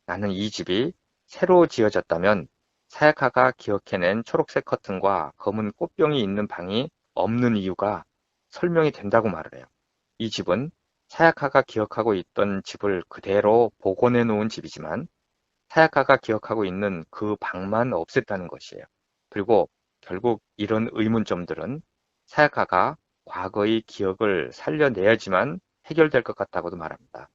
나는 이 집이 새로 지어졌다면 사야카가 기억해낸 초록색 커튼과 검은 꽃병이 있는 방이 없는 이유가 설명이 된다고 말을 해요. 이 집은 사야카가 기억하고 있던 집을 그대로 복원해 놓은 집이지만 사야카가 기억하고 있는 그 방만 없앴다는 것이에요. 그리고 결국 이런 의문점들은 사야카가 과거의 기억을 살려내야지만 해결될 것 같다고도 말합니다.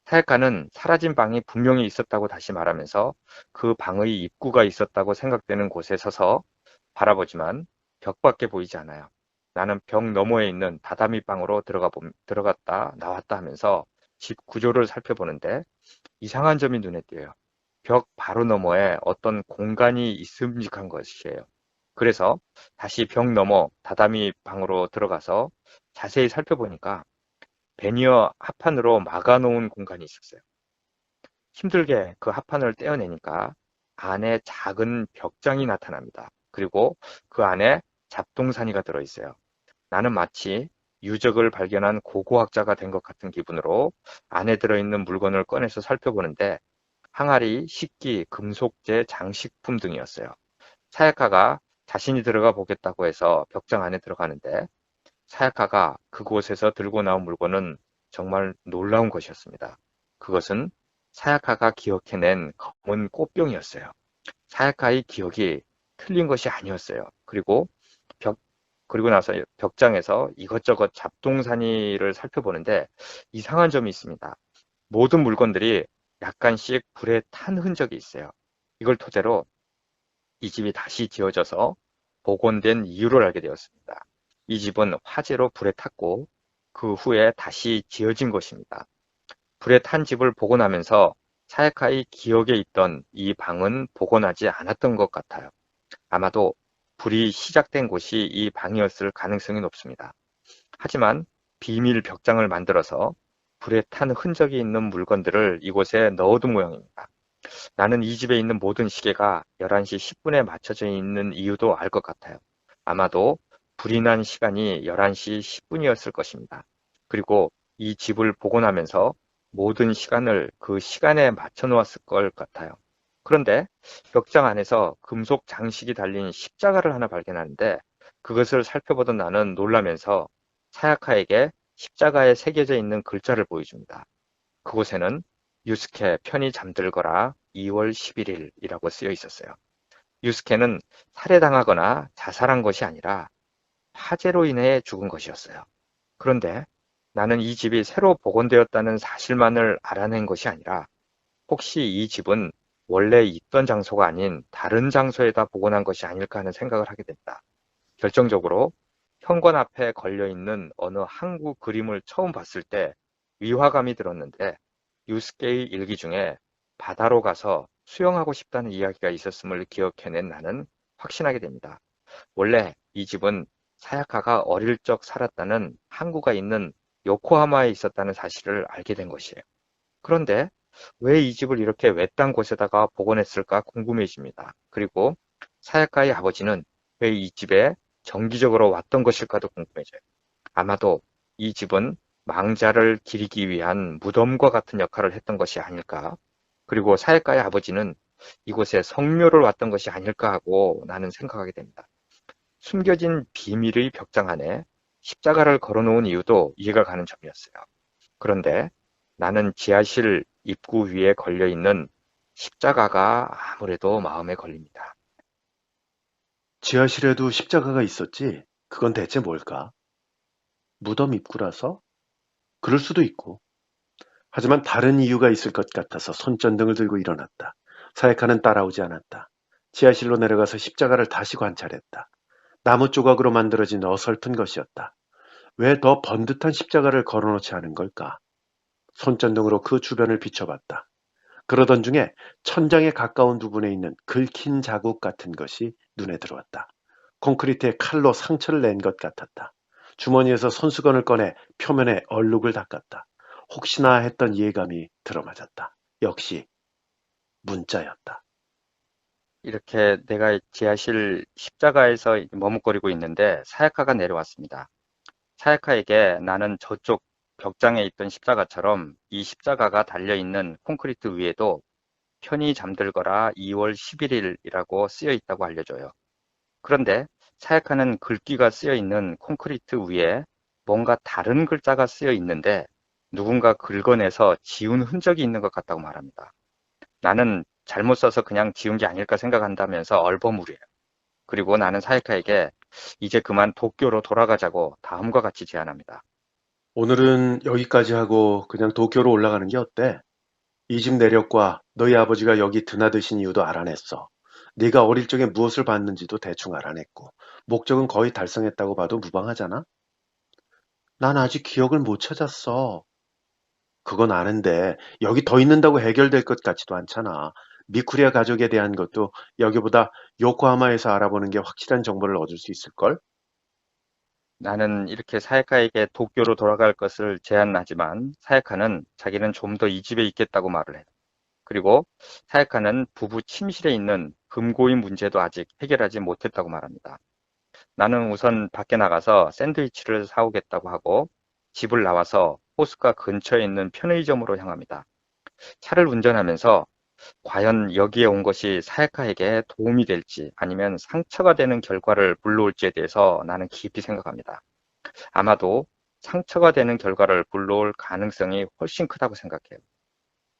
사야카는 사라진 방이 분명히 있었다고 다시 말하면서 그 방의 입구가 있었다고 생각되는 곳에 서서 바라보지만 벽밖에 보이지 않아요. 나는 벽 너머에 있는 다다미 방으로 들어갔다 나왔다 하면서 집 구조를 살펴보는데 이상한 점이 눈에 띄어요. 벽 바로 너머에 어떤 공간이 있음직한 것이에요. 그래서 다시 벽 너머 다다미 방으로 들어가서 자세히 살펴보니까 베니어 합판으로 막아놓은 공간이 있었어요. 힘들게 그 합판을 떼어내니까 안에 작은 벽장이 나타납니다. 그리고 그 안에 잡동사니가 들어있어요. 나는 마치 유적을 발견한 고고학자가 된 것 같은 기분으로 안에 들어있는 물건을 꺼내서 살펴보는데 항아리, 식기, 금속재, 장식품 등이었어요. 사야카가 자신이 들어가 보겠다고 해서 벽장 안에 들어가는데 사야카가 그곳에서 들고 나온 물건은 정말 놀라운 것이었습니다. 그것은 사야카가 기억해낸 검은 꽃병이었어요. 사야카의 기억이 틀린 것이 아니었어요. 벽, 그리고 나서 벽장에서 이것저것 잡동사니를 살펴보는데 이상한 점이 있습니다. 모든 물건들이 약간씩 불에 탄 흔적이 있어요. 이걸 토대로 이 집이 다시 지어져서 복원된 이유를 알게 되었습니다. 이 집은 화재로 불에 탔고 그 후에 다시 지어진 것입니다. 불에 탄 집을 복원하면서 사야카의 기억에 있던 이 방은 복원하지 않았던 것 같아요. 아마도 불이 시작된 곳이 이 방이었을 가능성이 높습니다. 하지만 비밀 벽장을 만들어서 불에 탄 흔적이 있는 물건들을 이곳에 넣어둔 모양입니다. 나는 이 집에 있는 모든 시계가 11시 10분에 맞춰져 있는 이유도 알 것 같아요. 아마도 불이 난 시간이 11시 10분이었을 것입니다. 그리고 이 집을 복원하면서 모든 시간을 그 시간에 맞춰 놓았을 것 같아요. 그런데 벽장 안에서 금속 장식이 달린 십자가를 하나 발견하는데 그것을 살펴보던 나는 놀라면서 사야카에게 십자가에 새겨져 있는 글자를 보여줍니다. 그곳에는 유스케 편히 잠들거라 2월 11일이라고 쓰여 있었어요. 유스케는 살해당하거나 자살한 것이 아니라 화재로 인해 죽은 것이었어요. 그런데 나는 이 집이 새로 복원되었다는 사실만을 알아낸 것이 아니라 혹시 이 집은 원래 있던 장소가 아닌 다른 장소에다 복원한 것이 아닐까 하는 생각을 하게 됐다. 결정적으로 현관 앞에 걸려있는 어느 항구 그림을 처음 봤을 때 위화감이 들었는데 유스케의 일기 중에 바다로 가서 수영하고 싶다는 이야기가 있었음을 기억해낸 나는 확신하게 됩니다. 원래 이 집은 사야카가 어릴 적 살았다는 항구가 있는 요코하마에 있었다는 사실을 알게 된 것이에요. 그런데 왜 이 집을 이렇게 외딴 곳에다가 복원했을까 궁금해집니다. 그리고 사야카의 아버지는 왜 이 집에 정기적으로 왔던 것일까도 궁금해져요. 아마도 이 집은 망자를 기리기 위한 무덤과 같은 역할을 했던 것이 아닐까. 그리고 사야카의 아버지는 이곳에 성묘를 왔던 것이 아닐까 하고 나는 생각하게 됩니다. 숨겨진 비밀의 벽장 안에 십자가를 걸어놓은 이유도 이해가 가는 점이었어요. 그런데 나는 지하실 입구 위에 걸려있는 십자가가 아무래도 마음에 걸립니다. 지하실에도 십자가가 있었지? 그건 대체 뭘까? 무덤 입구라서? 그럴 수도 있고. 하지만 다른 이유가 있을 것 같아서 손전등을 들고 일어났다. 사야카는 따라오지 않았다. 지하실로 내려가서 십자가를 다시 관찰했다. 나무 조각으로 만들어진 어설픈 것이었다. 왜 더 번듯한 십자가를 걸어놓지 않은 걸까? 손전등으로 그 주변을 비춰봤다. 그러던 중에 천장에 가까운 부분에 있는 긁힌 자국 같은 것이 눈에 들어왔다. 콘크리트에 칼로 상처를 낸 것 같았다. 주머니에서 손수건을 꺼내 표면에 얼룩을 닦았다. 혹시나 했던 예감이 들어맞았다. 역시 문자였다. 이렇게 내가 지하실 십자가에서 머뭇거리고 있는데 사야카가 내려왔습니다. 사야카에게 나는 저쪽 벽장에 있던 십자가처럼 이 십자가가 달려있는 콘크리트 위에도 편히 잠들거라 2월 11일이라고 쓰여 있다고 알려줘요. 그런데 사야카는 글귀가 쓰여 있는 콘크리트 위에 뭔가 다른 글자가 쓰여 있는데 누군가 긁어내서 지운 흔적이 있는 것 같다고 말합니다. 나는 잘못 써서 그냥 지운 게 아닐까 생각한다면서 얼버무려요. 그리고 나는 사야카에게 이제 그만 도쿄로 돌아가자고 다음과 같이 제안합니다. 오늘은 여기까지 하고 그냥 도쿄로 올라가는 게 어때? 이 집 내력과 너희 아버지가 여기 드나드신 이유도 알아냈어. 네가 어릴 적에 무엇을 봤는지도 대충 알아냈고 목적은 거의 달성했다고 봐도 무방하잖아? 난 아직 기억을 못 찾았어. 그건 아는데 여기 더 있는다고 해결될 것 같지도 않잖아. 미쿠리아 가족에 대한 것도 여기보다 요코하마에서 알아보는 게 확실한 정보를 얻을 수 있을걸? 나는 이렇게 사야카에게 도쿄로 돌아갈 것을 제안하지만 사야카는 자기는 좀 더 이 집에 있겠다고 말을 해요. 그리고 사야카는 부부 침실에 있는 금고인 문제도 아직 해결하지 못했다고 말합니다. 나는 우선 밖에 나가서 샌드위치를 사오겠다고 하고 집을 나와서 호숫가 근처에 있는 편의점으로 향합니다. 차를 운전하면서 과연 여기에 온 것이 사야카에게 도움이 될지 아니면 상처가 되는 결과를 불러올지에 대해서 나는 깊이 생각합니다. 아마도 상처가 되는 결과를 불러올 가능성이 훨씬 크다고 생각해요.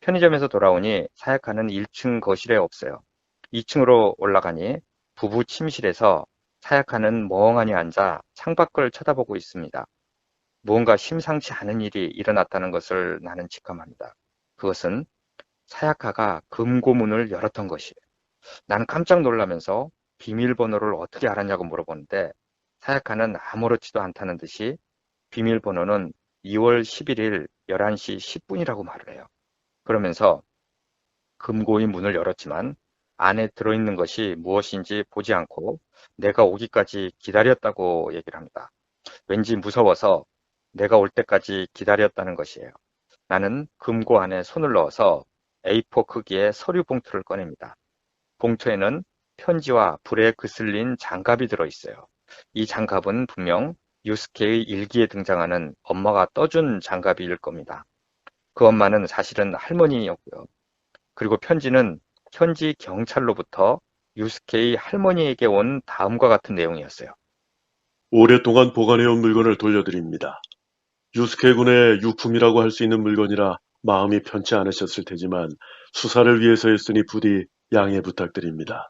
편의점에서 돌아오니 사야카는 1층 거실에 없어요. 2층으로 올라가니 부부 침실에서 사야카는 멍하니 앉아 창밖을 쳐다보고 있습니다. 무언가 심상치 않은 일이 일어났다는 것을 나는 직감합니다. 그것은 사야카가 금고문을 열었던 것이에요. 나는 깜짝 놀라면서 비밀번호를 어떻게 알았냐고 물어보는데 사야카는 아무렇지도 않다는 듯이 비밀번호는 2월 11일 11시 10분이라고 말을 해요. 그러면서 금고의 문을 열었지만 안에 들어있는 것이 무엇인지 보지 않고 내가 오기까지 기다렸다고 얘기를 합니다. 왠지 무서워서 내가 올 때까지 기다렸다는 것이에요. 나는 금고 안에 손을 넣어서 A4 크기의 서류 봉투를 꺼냅니다. 봉투에는 편지와 불에 그슬린 장갑이 들어있어요. 이 장갑은 분명 유스케의 일기에 등장하는 엄마가 떠준 장갑일 겁니다. 그 엄마는 사실은 할머니였고요. 그리고 편지는 현지 경찰로부터 유스케의 할머니에게 온 다음과 같은 내용이었어요. 오랫동안 보관해온 물건을 돌려드립니다. 유스케 군의 유품이라고 할 수 있는 물건이라 마음이 편치 않으셨을 테지만 수사를 위해서였으니 부디 양해 부탁드립니다.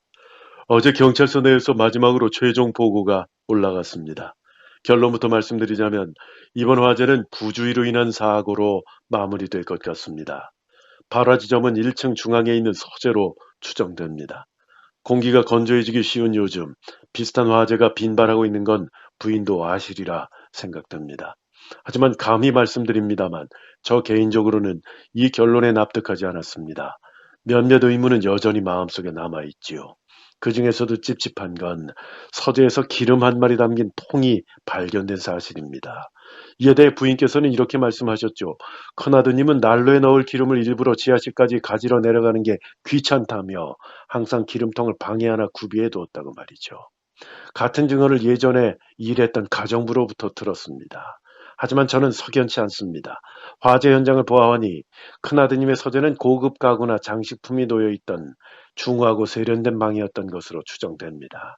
어제 경찰서 내에서 마지막으로 최종 보고가 올라갔습니다. 결론부터 말씀드리자면 이번 화재는 부주의로 인한 사고로 마무리될 것 같습니다. 발화 지점은 1층 중앙에 있는 서재로 추정됩니다. 공기가 건조해지기 쉬운 요즘 비슷한 화재가 빈발하고 있는 건 부인도 아시리라 생각됩니다. 하지만 감히 말씀드립니다만 저 개인적으로는 이 결론에 납득하지 않았습니다. 몇몇 의문은 여전히 마음속에 남아있지요. 그 중에서도 찝찝한 건 서재에서 기름 한 마리 담긴 통이 발견된 사실입니다. 이에 대해 부인께서는 이렇게 말씀하셨죠. 큰아드님은 난로에 넣을 기름을 일부러 지하실까지 가지러 내려가는 게 귀찮다며 항상 기름통을 방에 하나 구비해 두었다고 말이죠. 같은 증언을 예전에 일했던 가정부로부터 들었습니다. 하지만 저는 석연치 않습니다. 화재 현장을 보아하니 큰아드님의 서재는 고급 가구나 장식품이 놓여있던 중후하고 세련된 방이었던 것으로 추정됩니다.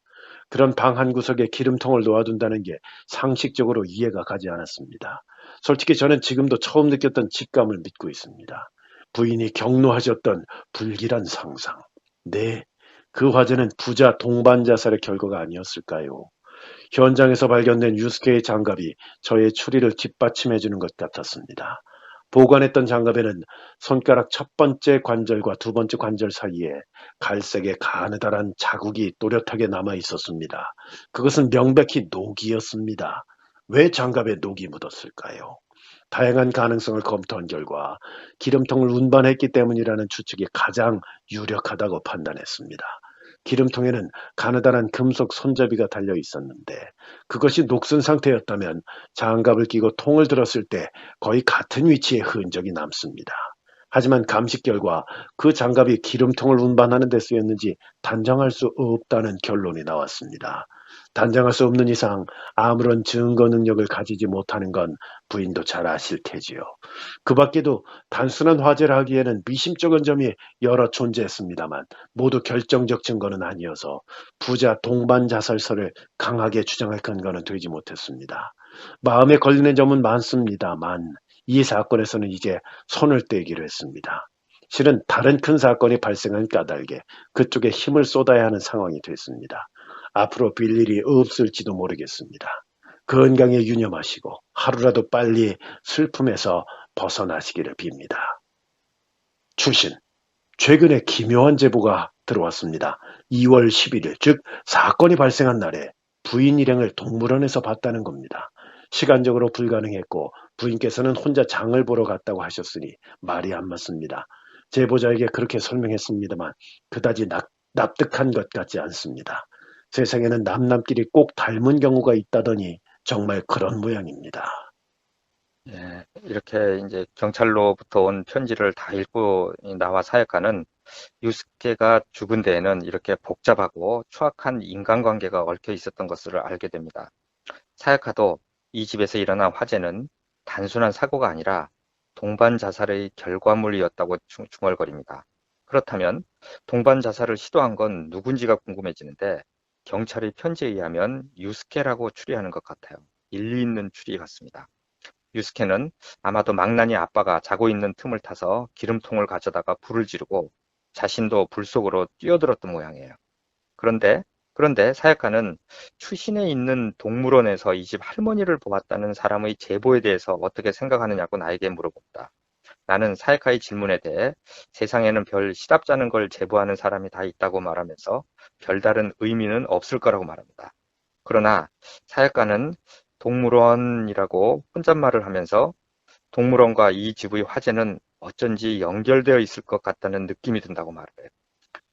그런 방 한 구석에 기름통을 놓아둔다는 게 상식적으로 이해가 가지 않았습니다. 솔직히 저는 지금도 처음 느꼈던 직감을 믿고 있습니다. 부인이 경로하셨던 불길한 상상. 네, 그 화재는 부자 동반 자살의 결과가 아니었을까요? 현장에서 발견된 유스케의 장갑이 저의 추리를 뒷받침해주는 것 같았습니다. 보관했던 장갑에는 손가락 첫 번째 관절과 두 번째 관절 사이에 갈색의 가느다란 자국이 또렷하게 남아 있었습니다. 그것은 명백히 녹이었습니다. 왜 장갑에 녹이 묻었을까요? 다양한 가능성을 검토한 결과 기름통을 운반했기 때문이라는 추측이 가장 유력하다고 판단했습니다. 기름통에는 가느다란 금속 손잡이가 달려 있었는데 그것이 녹슨 상태였다면 장갑을 끼고 통을 들었을 때 거의 같은 위치에 흔적이 남습니다. 하지만 감식 결과 그 장갑이 기름통을 운반하는 데 쓰였는지 단정할 수 없다는 결론이 나왔습니다. 단정할 수 없는 이상 아무런 증거 능력을 가지지 못하는 건 부인도 잘 아실 테지요. 그 밖에도 단순한 화재를 하기에는 미심쩍은 점이 여러 존재했습니다만 모두 결정적 증거는 아니어서 부자 동반 자살설을 강하게 주장할 근거는 되지 못했습니다. 마음에 걸리는 점은 많습니다만 이 사건에서는 이제 손을 떼기로 했습니다. 실은 다른 큰 사건이 발생한 까닭에 그쪽에 힘을 쏟아야 하는 상황이 됐습니다. 앞으로 빌 일이 없을지도 모르겠습니다. 건강에 유념하시고 하루라도 빨리 슬픔에서 벗어나시기를 빕니다. 추신, 최근에 기묘한 제보가 들어왔습니다. 2월 11일, 즉 사건이 발생한 날에 부인 일행을 동물원에서 봤다는 겁니다. 시간적으로 불가능했고 부인께서는 혼자 장을 보러 갔다고 하셨으니 말이 안 맞습니다. 제보자에게 그렇게 설명했습니다만 그다지 납득한 것 같지 않습니다. 세상에는 남남끼리 꼭 닮은 경우가 있다더니 정말 그런 모양입니다. 예, 이렇게 이제 경찰로부터 온 편지를 다 읽고 나와 사역하는 유스케가 죽은 데에는 이렇게 복잡하고 추악한 인간관계가 얽혀 있었던 것을 알게 됩니다. 사야카도 이 집에서 일어난 화재는 단순한 사고가 아니라 동반 자살의 결과물이었다고 중얼거립니다. 그렇다면 동반 자살을 시도한 건 누군지가 궁금해지는데 경찰의 편지에 의하면 유스케라고 추리하는 것 같아요. 일리 있는 추리 같습니다. 유스케는 아마도 망나니 아빠가 자고 있는 틈을 타서 기름통을 가져다가 불을 지르고 자신도 불 속으로 뛰어들었던 모양이에요. 그런데 사야카는 추신에 있는 동물원에서 이 집 할머니를 보았다는 사람의 제보에 대해서 어떻게 생각하느냐고 나에게 물어봅니다. 나는 사야카의 질문에 대해 세상에는 별 시답잖은 걸 제보하는 사람이 다 있다고 말하면서 별다른 의미는 없을 거라고 말합니다. 그러나 사야카는 동물원이라고 혼잣말을 하면서 동물원과 이 집의 화재는 어쩐지 연결되어 있을 것 같다는 느낌이 든다고 말해요.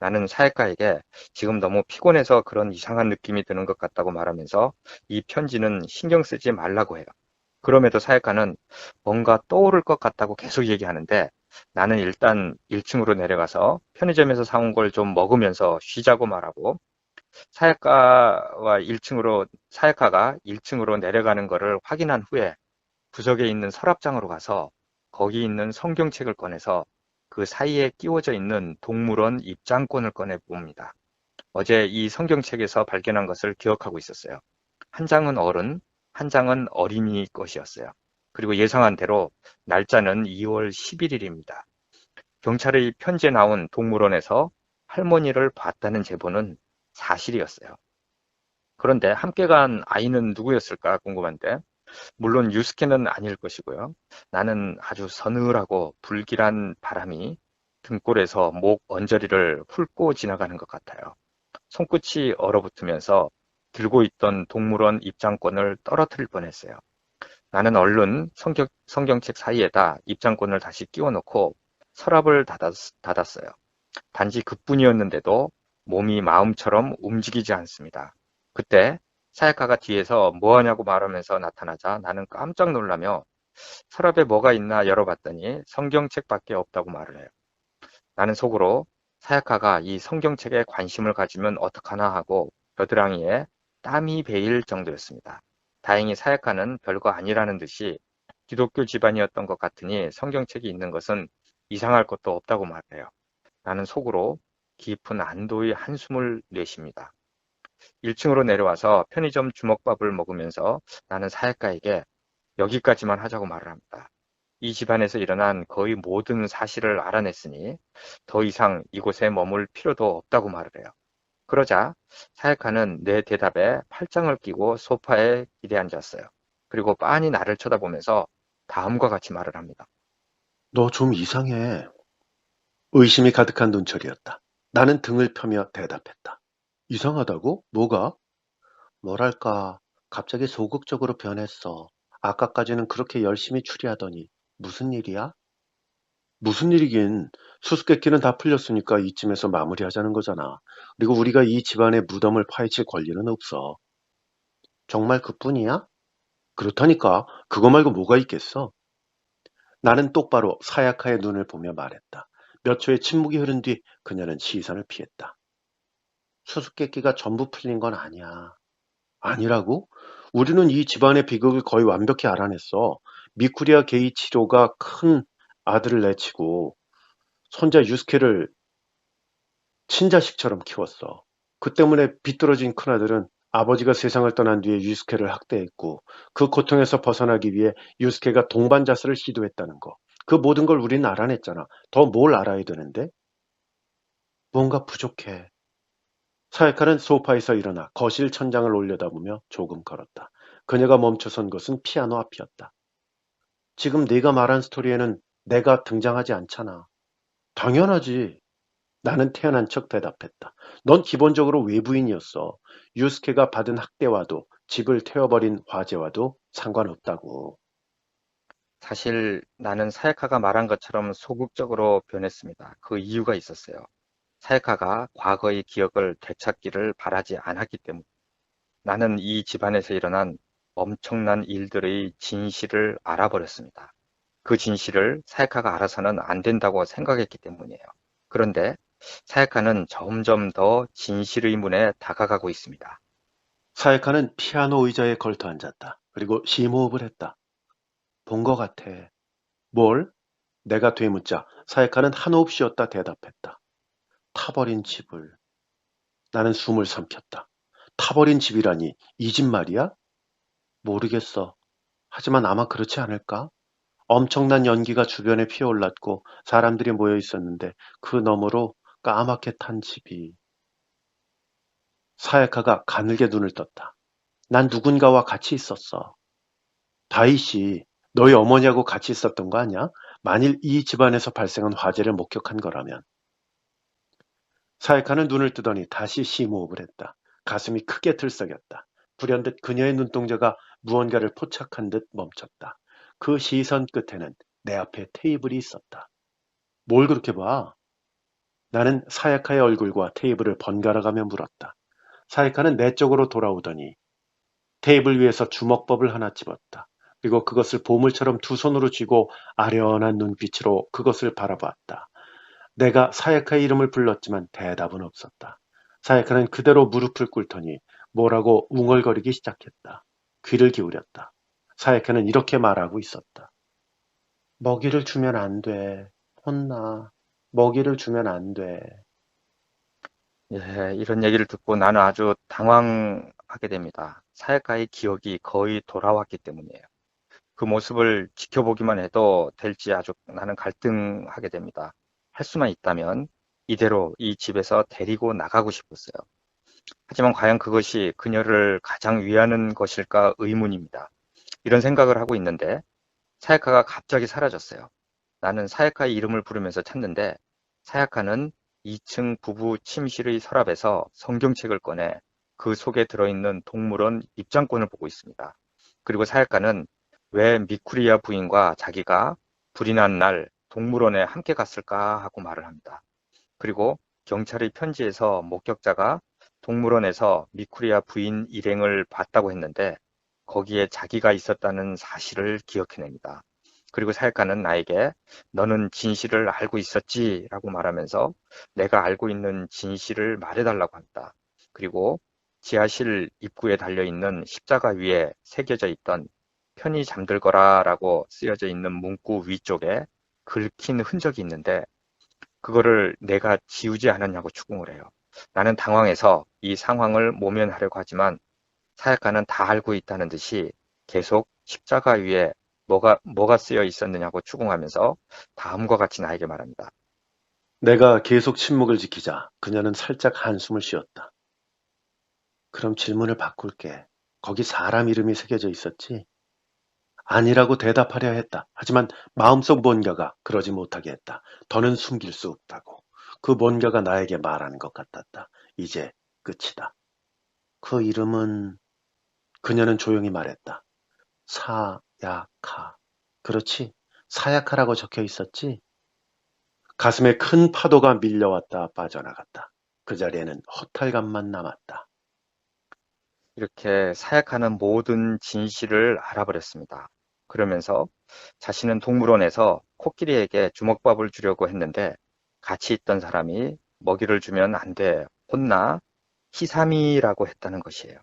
나는 사야카에게 지금 너무 피곤해서 그런 이상한 느낌이 드는 것 같다고 말하면서 이 편지는 신경 쓰지 말라고 해요. 그럼에도 사야카는 뭔가 떠오를 것 같다고 계속 얘기하는데 나는 일단 1층으로 내려가서 편의점에서 사온 걸 좀 먹으면서 쉬자고 말하고 사야카가 1층으로 내려가는 것을 확인한 후에 구석에 있는 서랍장으로 가서 거기 있는 성경책을 꺼내서 그 사이에 끼워져 있는 동물원 입장권을 꺼내 봅니다. 어제 이 성경책에서 발견한 것을 기억하고 있었어요. 한 장은 어른, 한 장은 어린이 것이었어요. 그리고 예상한 대로 날짜는 2월 11일입니다. 경찰의 편지에 나온 동물원에서 할머니를 봤다는 제보는 사실이었어요. 그런데 함께 간 아이는 누구였을까 궁금한데, 물론 유스케는 아닐 것이고요. 나는 아주 서늘하고 불길한 바람이 등골에서 목 언저리를 훑고 지나가는 것 같아요. 손끝이 얼어붙으면서 들고 있던 동물원 입장권을 떨어뜨릴 뻔했어요. 나는 얼른 성경책 사이에다 입장권을 다시 끼워넣고 서랍을 닫았어요. 단지 그뿐이었는데도 몸이 마음처럼 움직이지 않습니다. 그때 사야카가 뒤에서 뭐 하냐고 말하면서 나타나자 나는 깜짝 놀라며 서랍에 뭐가 있나 열어봤더니 성경책밖에 없다고 말을 해요. 나는 속으로 사야카가 이 성경책에 관심을 가지면 어떡하나 하고 겨드랑이에 땀이 배일 정도였습니다. 다행히 사야카는 별거 아니라는 듯이 기독교 집안이었던 것 같으니 성경책이 있는 것은 이상할 것도 없다고 말해요. 나는 속으로 깊은 안도의 한숨을 내쉽니다. 1층으로 내려와서 편의점 주먹밥을 먹으면서 나는 사야카에게 여기까지만 하자고 말을 합니다. 이 집안에서 일어난 거의 모든 사실을 알아냈으니 더 이상 이곳에 머물 필요도 없다고 말을 해요. 그러자 사야카는 내 대답에 팔짱을 끼고 소파에 기대앉았어요. 그리고 빤히 나를 쳐다보면서 다음과 같이 말을 합니다. 너 좀 이상해. 의심이 가득한 눈초리였다. 나는 등을 펴며 대답했다. 이상하다고? 뭐가? 뭐랄까, 갑자기 소극적으로 변했어. 아까까지는 그렇게 열심히 추리하더니 무슨 일이야? 무슨 일이긴. 수수께끼는 다 풀렸으니까 이쯤에서 마무리하자는 거잖아. 그리고 우리가 이 집안의 무덤을 파헤칠 권리는 없어. 정말 그뿐이야? 그렇다니까. 그거 말고 뭐가 있겠어? 나는 똑바로 사야카의 눈을 보며 말했다. 몇 초의 침묵이 흐른 뒤 그녀는 시선을 피했다. 수수께끼가 전부 풀린 건 아니야. 아니라고? 우리는 이 집안의 비극을 거의 완벽히 알아냈어. 미쿠리아 게이치로가 큰 아들을 내치고 손자 유스케를 친자식처럼 키웠어. 그 때문에 비뚤어진 큰아들은 아버지가 세상을 떠난 뒤에 유스케를 학대했고 그 고통에서 벗어나기 위해 유스케가 동반자살을 시도했다는 거. 그 모든 걸 우리는 알아냈잖아. 더 뭘 알아야 되는데? 뭔가 부족해. 사야카는 소파에서 일어나 거실 천장을 올려다보며 조금 걸었다. 그녀가 멈춰선 것은 피아노 앞이었다. 지금 네가 말한 스토리에는 내가 등장하지 않잖아. 당연하지. 나는 태어난 척 대답했다. 넌 기본적으로 외부인이었어. 유스케가 받은 학대와도 집을 태워버린 화재와도 상관없다고. 사실 나는 사야카가 말한 것처럼 소극적으로 변했습니다. 그 이유가 있었어요. 사야카가 과거의 기억을 되찾기를 바라지 않았기 때문에 나는 이 집안에서 일어난 엄청난 일들의 진실을 알아버렸습니다. 그 진실을 사야카가 알아서는 안 된다고 생각했기 때문이에요. 그런데 사야카는 점점 더 진실의 문에 다가가고 있습니다. 사야카는 피아노 의자에 걸터 앉았다. 그리고 심호흡을 했다. 본 것 같아. 뭘? 내가 되묻자 사야카는 한호흡 쉬었다 대답했다. 타버린 집을. 나는 숨을 삼켰다. 타버린 집이라니 이 집 말이야? 모르겠어. 하지만 아마 그렇지 않을까? 엄청난 연기가 주변에 피어올랐고 사람들이 모여 있었는데 그 너머로 까맣게 탄 집이. 사야카가 가늘게 눈을 떴다. 난 누군가와 같이 있었어. 다이씨, 너희 어머니하고 같이 있었던 거 아니야? 만일 이 집안에서 발생한 화재를 목격한 거라면. 사야카는 눈을 뜨더니 다시 심호흡을 했다. 가슴이 크게 들썩였다. 불현듯 그녀의 눈동자가 무언가를 포착한 듯 멈췄다. 그 시선 끝에는 내 앞에 테이블이 있었다. 뭘 그렇게 봐? 나는 사야카의 얼굴과 테이블을 번갈아가며 물었다. 사야카는 내 쪽으로 돌아오더니 테이블 위에서 주먹밥을 하나 집었다. 그리고 그것을 보물처럼 두 손으로 쥐고 아련한 눈빛으로 그것을 바라보았다. 내가 사야카의 이름을 불렀지만 대답은 없었다. 사야카는 그대로 무릎을 꿇더니 뭐라고 웅얼거리기 시작했다. 귀를 기울였다. 사야카는 이렇게 말하고 있었다. 먹이를 주면 안 돼. 혼나. 먹이를 주면 안 돼. 예, 이런 얘기를 듣고 나는 아주 당황하게 됩니다. 사야카의 기억이 거의 돌아왔기 때문이에요. 그 모습을 지켜보기만 해도 될지 아주 나는 갈등하게 됩니다. 할 수만 있다면 이대로 이 집에서 데리고 나가고 싶었어요. 하지만 과연 그것이 그녀를 가장 위하는 것일까 의문입니다. 이런 생각을 하고 있는데 사야카가 갑자기 사라졌어요. 나는 사야카의 이름을 부르면서 찾는데 사야카는 2층 부부 침실의 서랍에서 성경책을 꺼내 그 속에 들어있는 동물원 입장권을 보고 있습니다. 그리고 사야카는 왜 미쿠리야 부인과 자기가 불이 난 날 동물원에 함께 갔을까 하고 말을 합니다. 그리고 경찰의 편지에서 목격자가 동물원에서 미쿠리아 부인 일행을 봤다고 했는데 거기에 자기가 있었다는 사실을 기억해냅니다. 그리고 사야카는 나에게 너는 진실을 알고 있었지? 라고 말하면서 내가 알고 있는 진실을 말해달라고 합니다. 그리고 지하실 입구에 달려있는 십자가 위에 새겨져 있던 편히 잠들거라 라고 쓰여져 있는 문구 위쪽에 긁힌 흔적이 있는데 그거를 내가 지우지 않았냐고 추궁을 해요. 나는 당황해서 이 상황을 모면하려고 하지만 사야카는 다 알고 있다는 듯이 계속 십자가 위에 뭐가 쓰여 있었느냐고 추궁하면서 다음과 같이 나에게 말합니다. 내가 계속 침묵을 지키자 그녀는 살짝 한숨을 쉬었다. 그럼 질문을 바꿀게. 거기 사람 이름이 새겨져 있었지? 아니라고 대답하려 했다. 하지만 마음속 뭔가가 그러지 못하게 했다. 더는 숨길 수 없다고. 그 뭔가가 나에게 말하는 것 같았다. 이제 끝이다. 그 이름은 그녀는 조용히 말했다. 사야카. 그렇지. 사야카라고 적혀 있었지? 가슴에 큰 파도가 밀려왔다 빠져나갔다. 그 자리에는 허탈감만 남았다. 이렇게 사야카는 모든 진실을 알아버렸습니다. 그러면서 자신은 동물원에서 코끼리에게 주먹밥을 주려고 했는데 같이 있던 사람이 먹이를 주면 안 돼. 혼나 히사미라고 했다는 것이에요.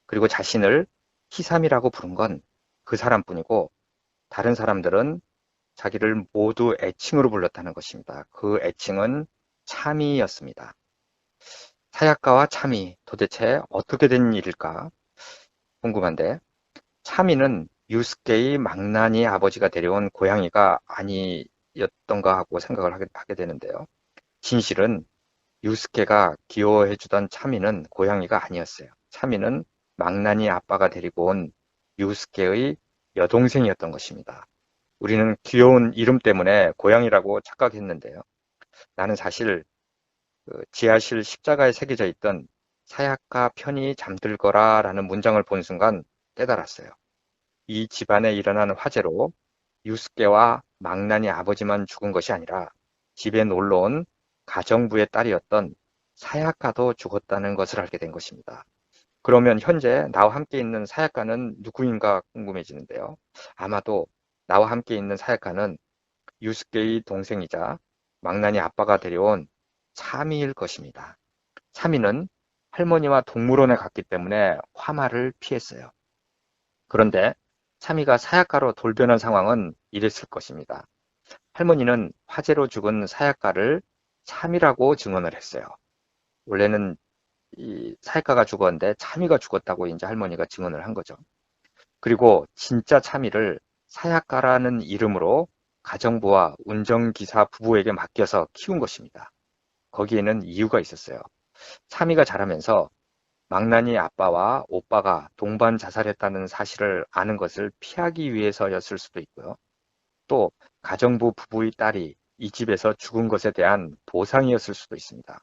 그리고 자신을 히사미라고 부른 건 그 사람뿐이고 다른 사람들은 자기를 모두 애칭으로 불렀다는 것입니다. 그 애칭은 차미였습니다. 사야카와 차미 도대체 어떻게 된 일일까 궁금한데 차미는 유스케의 망나니 아버지가 데려온 고양이가 아니었던가 하고 생각을 하게 되는데요. 진실은 유스케가 귀여워해주던 차미는 고양이가 아니었어요. 차미는 망나니 아빠가 데리고 온 유스케의 여동생이었던 것입니다. 우리는 귀여운 이름 때문에 고양이라고 착각했는데요. 나는 사실 그 지하실 십자가에 새겨져 있던 사야카 편히 잠들거라 라는 문장을 본 순간 깨달았어요. 이 집안에 일어난 화재로 유스케와 망나니 아버지만 죽은 것이 아니라 집에 놀러온 가정부의 딸이었던 사야카도 죽었다는 것을 알게 된 것입니다. 그러면 현재 나와 함께 있는 사야카는 누구인가 궁금해지는데요. 아마도 나와 함께 있는 사야카는 유스케의 동생이자 망나니 아빠가 데려온 차미일 것입니다. 차미는 할머니와 동물원에 갔기 때문에 화마를 피했어요. 그런데 차미가 사야카로 돌변한 상황은 이랬을 것입니다. 할머니는 화재로 죽은 사야카를 차미라고 증언을 했어요. 원래는 이 사야카가 죽었는데 차미가 죽었다고 이제 할머니가 증언을 한 거죠. 그리고 진짜 차미를 사야카라는 이름으로 가정부와 운전기사 부부에게 맡겨서 키운 것입니다. 거기에는 이유가 있었어요. 차미가 자라면서 망나니 아빠와 오빠가 동반 자살했다는 사실을 아는 것을 피하기 위해서였을 수도 있고요. 또 가정부 부부의 딸이 이 집에서 죽은 것에 대한 보상이었을 수도 있습니다.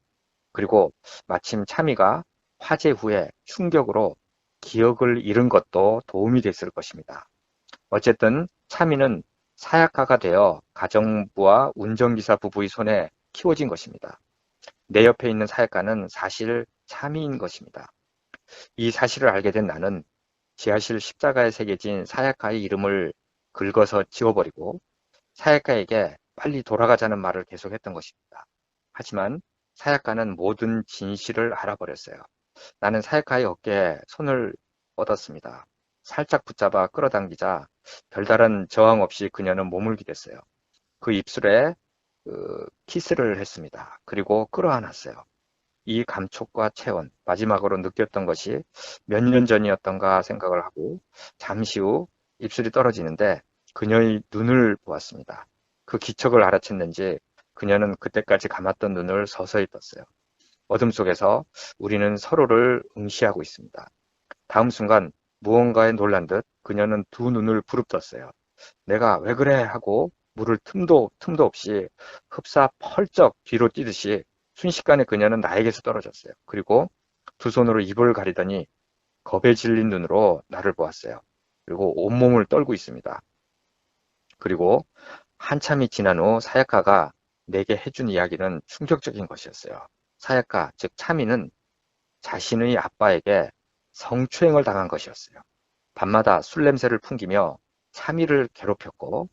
그리고 마침 차미가 화재 후에 충격으로 기억을 잃은 것도 도움이 됐을 것입니다. 어쨌든 차미는 사약가가 되어 가정부와 운전기사 부부의 손에 키워진 것입니다. 내 옆에 있는 사약가는 사실 차미인 것입니다. 이 사실을 알게 된 나는 지하실 십자가에 새겨진 사약가의 이름을 긁어서 지워버리고 사약가에게 빨리 돌아가자는 말을 계속했던 것입니다. 하지만 사약가는 모든 진실을 알아버렸어요. 나는 사약가의 어깨에 손을 뻗었습니다. 살짝 붙잡아 끌어당기자 별다른 저항 없이 그녀는 몸을 기댔어요. 그 입술에 키스를 했습니다. 그리고 끌어안았어요. 이 감촉과 체온, 마지막으로 느꼈던 것이 몇 년 전이었던가 생각을 하고 잠시 후 입술이 떨어지는데 그녀의 눈을 보았습니다. 그 기척을 알아챘는지 그녀는 그때까지 감았던 눈을 서서히 떴어요. 어둠 속에서 우리는 서로를 응시하고 있습니다. 다음 순간 무언가에 놀란 듯 그녀는 두 눈을 부릅떴어요. 내가 왜 그래 하고 물을 틈도 없이 흡사 펄쩍 뒤로 뛰듯이 순식간에 그녀는 나에게서 떨어졌어요. 그리고 두 손으로 입을 가리더니 겁에 질린 눈으로 나를 보았어요. 그리고 온몸을 떨고 있습니다. 그리고 한참이 지난 후 사야카가 내게 해준 이야기는 충격적인 것이었어요. 사야카, 즉 차미는 자신의 아빠에게 성추행을 당한 것이었어요. 밤마다 술 냄새를 풍기며 차미를 괴롭혔고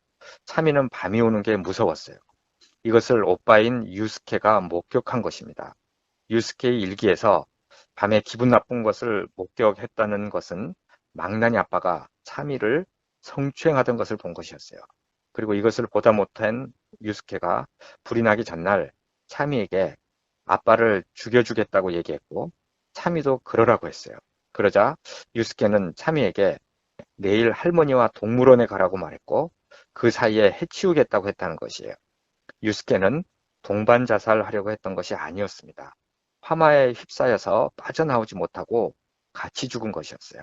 차미는 밤이 오는 게 무서웠어요. 이것을 오빠인 유스케가 목격한 것입니다. 유스케의 일기에서 밤에 기분 나쁜 것을 목격했다는 것은 망나니 아빠가 차미를 성추행하던 것을 본 것이었어요. 그리고 이것을 보다 못한 유스케가 불이 나기 전날 차미에게 아빠를 죽여주겠다고 얘기했고 차미도 그러라고 했어요. 그러자 유스케는 차미에게 내일 할머니와 동물원에 가라고 말했고 그 사이에 해치우겠다고 했다는 것이에요. 유스케는 동반 자살하려고 했던 것이 아니었습니다. 화마에 휩싸여서 빠져나오지 못하고 같이 죽은 것이었어요.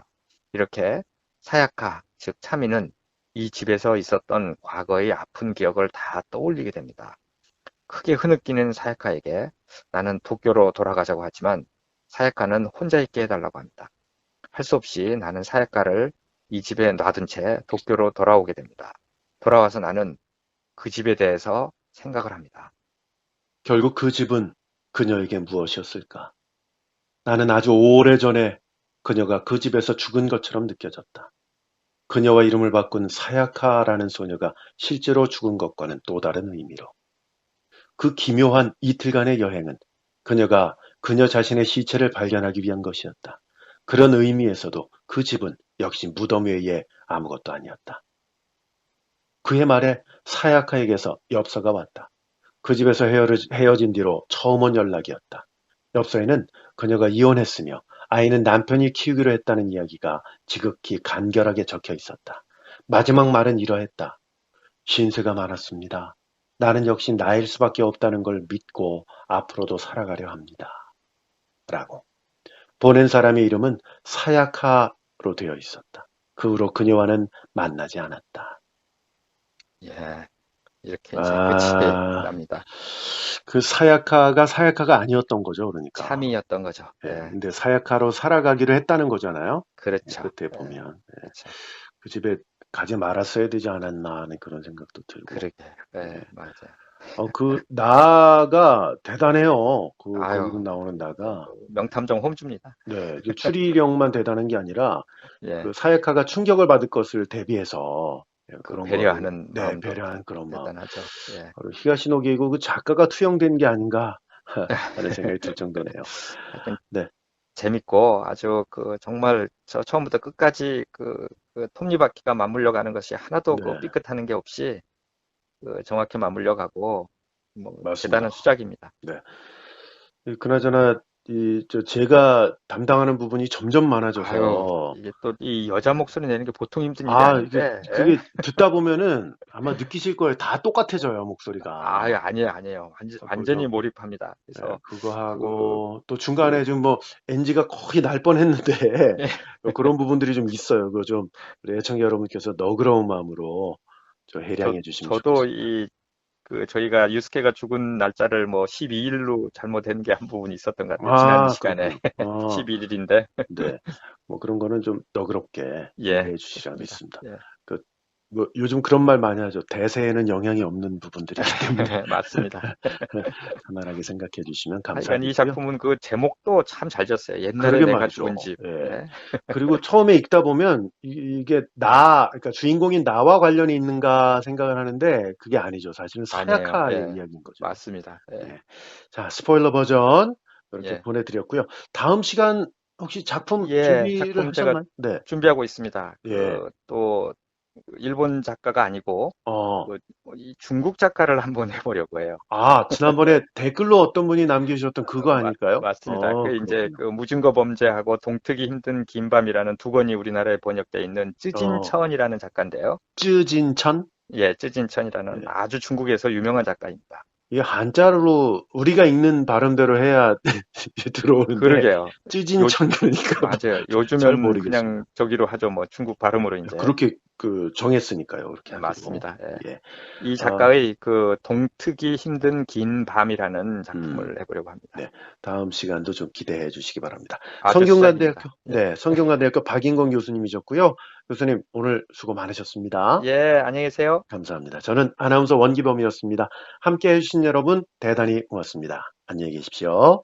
이렇게 사야카, 즉 차미는 이 집에서 있었던 과거의 아픈 기억을 다 떠올리게 됩니다. 크게 흐느끼는 사야카에게 나는 도쿄로 돌아가자고 하지만 사야카는 혼자 있게 해달라고 합니다. 할 수 없이 나는 사야카를 이 집에 놔둔 채 도쿄로 돌아오게 됩니다. 돌아와서 나는 그 집에 대해서 생각을 합니다. 결국 그 집은 그녀에게 무엇이었을까? 나는 아주 오래전에 그녀가 그 집에서 죽은 것처럼 느껴졌다. 그녀와 이름을 바꾼 사야카라는 소녀가 실제로 죽은 것과는 또 다른 의미로. 그 기묘한 이틀간의 여행은 그녀가 그녀 자신의 시체를 발견하기 위한 것이었다. 그런 의미에서도 그 집은 역시 무덤 외에 아무것도 아니었다. 그의 말에 사야카에게서 엽서가 왔다. 그 집에서 헤어진 뒤로 처음 온 연락이었다. 엽서에는 그녀가 이혼했으며 아이는 남편이 키우기로 했다는 이야기가 지극히 간결하게 적혀 있었다. 마지막 말은 이러했다. 신세가 많았습니다. 나는 역시 나일 수밖에 없다는 걸 믿고 앞으로도 살아가려 합니다. 라고. 보낸 사람의 이름은 사야카로 되어 있었다. 그 후로 그녀와는 만나지 않았다. 예, 이렇게 이제 끝이 아, 납니다. 그 사야카가 아니었던 거죠, 그러니까. 참이었던 거죠. 예, 예, 근데 사야카로 살아가기로 했다는 거잖아요. 예, 그렇죠. 끝에 예, 보면. 예, 그렇죠. 그 집에 가지 말았어야 되지 않았나 하는 그런 생각도 들고. 그러게. 예, 예. 맞아요. 그 나가 대단해요. 거기서 아유, 나오는 나가. 명탐정 홈즈입니다. 네, 이제 추리력만 대단한 게 아니라 예, 그 사야카가 충격을 받을 것을 대비해서 예, 그 그런 거를 배려하는 네, 마음도 배려하는 그런 마음. 대단하죠. 예. 바로 히가시노게이고 그 작가가 투영된 게 아닌가 하는 생각이 들 정도네요. 하여튼 네, 재밌고 아주 그 정말 저 처음부터 끝까지 그 톱니바퀴가 맞물려 가는 것이 하나도 그 네, 삐끗하는 게 없이 그 정확히 맞물려 가고 뭐 맞습니다. 대단한 수작입니다. 네. 그나저나 제가 담당하는 부분이 점점 아유, 많아져서 이게 또 이 여자 목소리 내는 게 보통 힘든 일이 이게 아닌데, 예? 그게 듣다 보면은 아마 느끼실 거예요. 다 똑같아져요, 목소리가. 아유, 아니에요. 완전히 그죠? 몰입합니다. 네, 그래서 그거 그, 하고 또 그, 중간에 좀 뭐 NG가 거의 날 뻔했는데 예, 그런 부분들이 좀 있어요. 그거 좀 우리 애청자 여러분께서 너그러운 마음으로 좀 해량해 주시면 저도 좋겠습니다. 저희가 유스케가 죽은 날짜를 뭐 12일로 잘못된 게 한 부분이 있었던 것 같아요. 지난 시간에 그렇군요. 11일인데, 네. 뭐 그런 거는 좀 너그럽게 예, 이해해 주시기 그렇습니다. 바라겠습니다. 예, 그, 뭐 요즘 그런 말 많이 하죠. 대세에는 영향이 없는 부분들이기 때문에 맞습니다. 편안하게 생각해 주시면 하여간 이 감사하겠고요. 작품은 그 제목도 참 잘 지었어요. 옛날에 그러게 내가 말이죠. 죽은 집. 예. 예. 그리고 처음에 읽다 보면 이게 그러니까 주인공인 나와 관련이 있는가 생각을 하는데 그게 아니죠. 사실은 아니에요. 사야카의 예, 이야기인 거죠. 맞습니다. 예, 예. 자, 스포일러 버전 이렇게 예. 보내드렸고요. 다음 시간 혹시 작품 예, 준비를 작품 제가 하셨나요? 네. 준비하고 있습니다. 예. 또 일본 작가가 아니고 어, 이 중국 작가를 한번 해보려고 해요. 지난번에 댓글로 어떤 분이 남겨주셨던 그거 아닐까요? 맞습니다. 그 이제 그렇군요. 그 무증거 범죄하고 동트기 힘든 긴 밤이라는 두 권이 우리나라에 번역돼 있는 쯔진천이라는 작가인데요. 쯔진천? 예, 쯔진천이라는 네. 아주 중국에서 유명한 작가입니다. 이게 한자로 우리가 읽는 발음대로 해야 들어오는데, 그러게요. 쯔진천 그러니까 맞아요. 잘 요즘은 모르겠습니다. 그냥 저기로 하죠. 뭐 중국 발음으로 이제. 그렇게 정했으니까요. 그렇게 네, 하기로. 맞습니다. 예. 예. 이 아, 작가의 그 동트기 힘든 긴 밤이라는 작품을 해보려고 합니다. 네. 다음 시간도 좀 기대해 주시기 바랍니다. 아주 성균관대학교, 수작입니다. 예. 네, 성균관대학교 박인권 교수님이셨고요. 교수님, 오늘 수고 많으셨습니다. 예, 안녕히 계세요. 감사합니다. 저는 아나운서 원기범이었습니다. 함께 해주신 여러분, 대단히 고맙습니다. 안녕히 계십시오.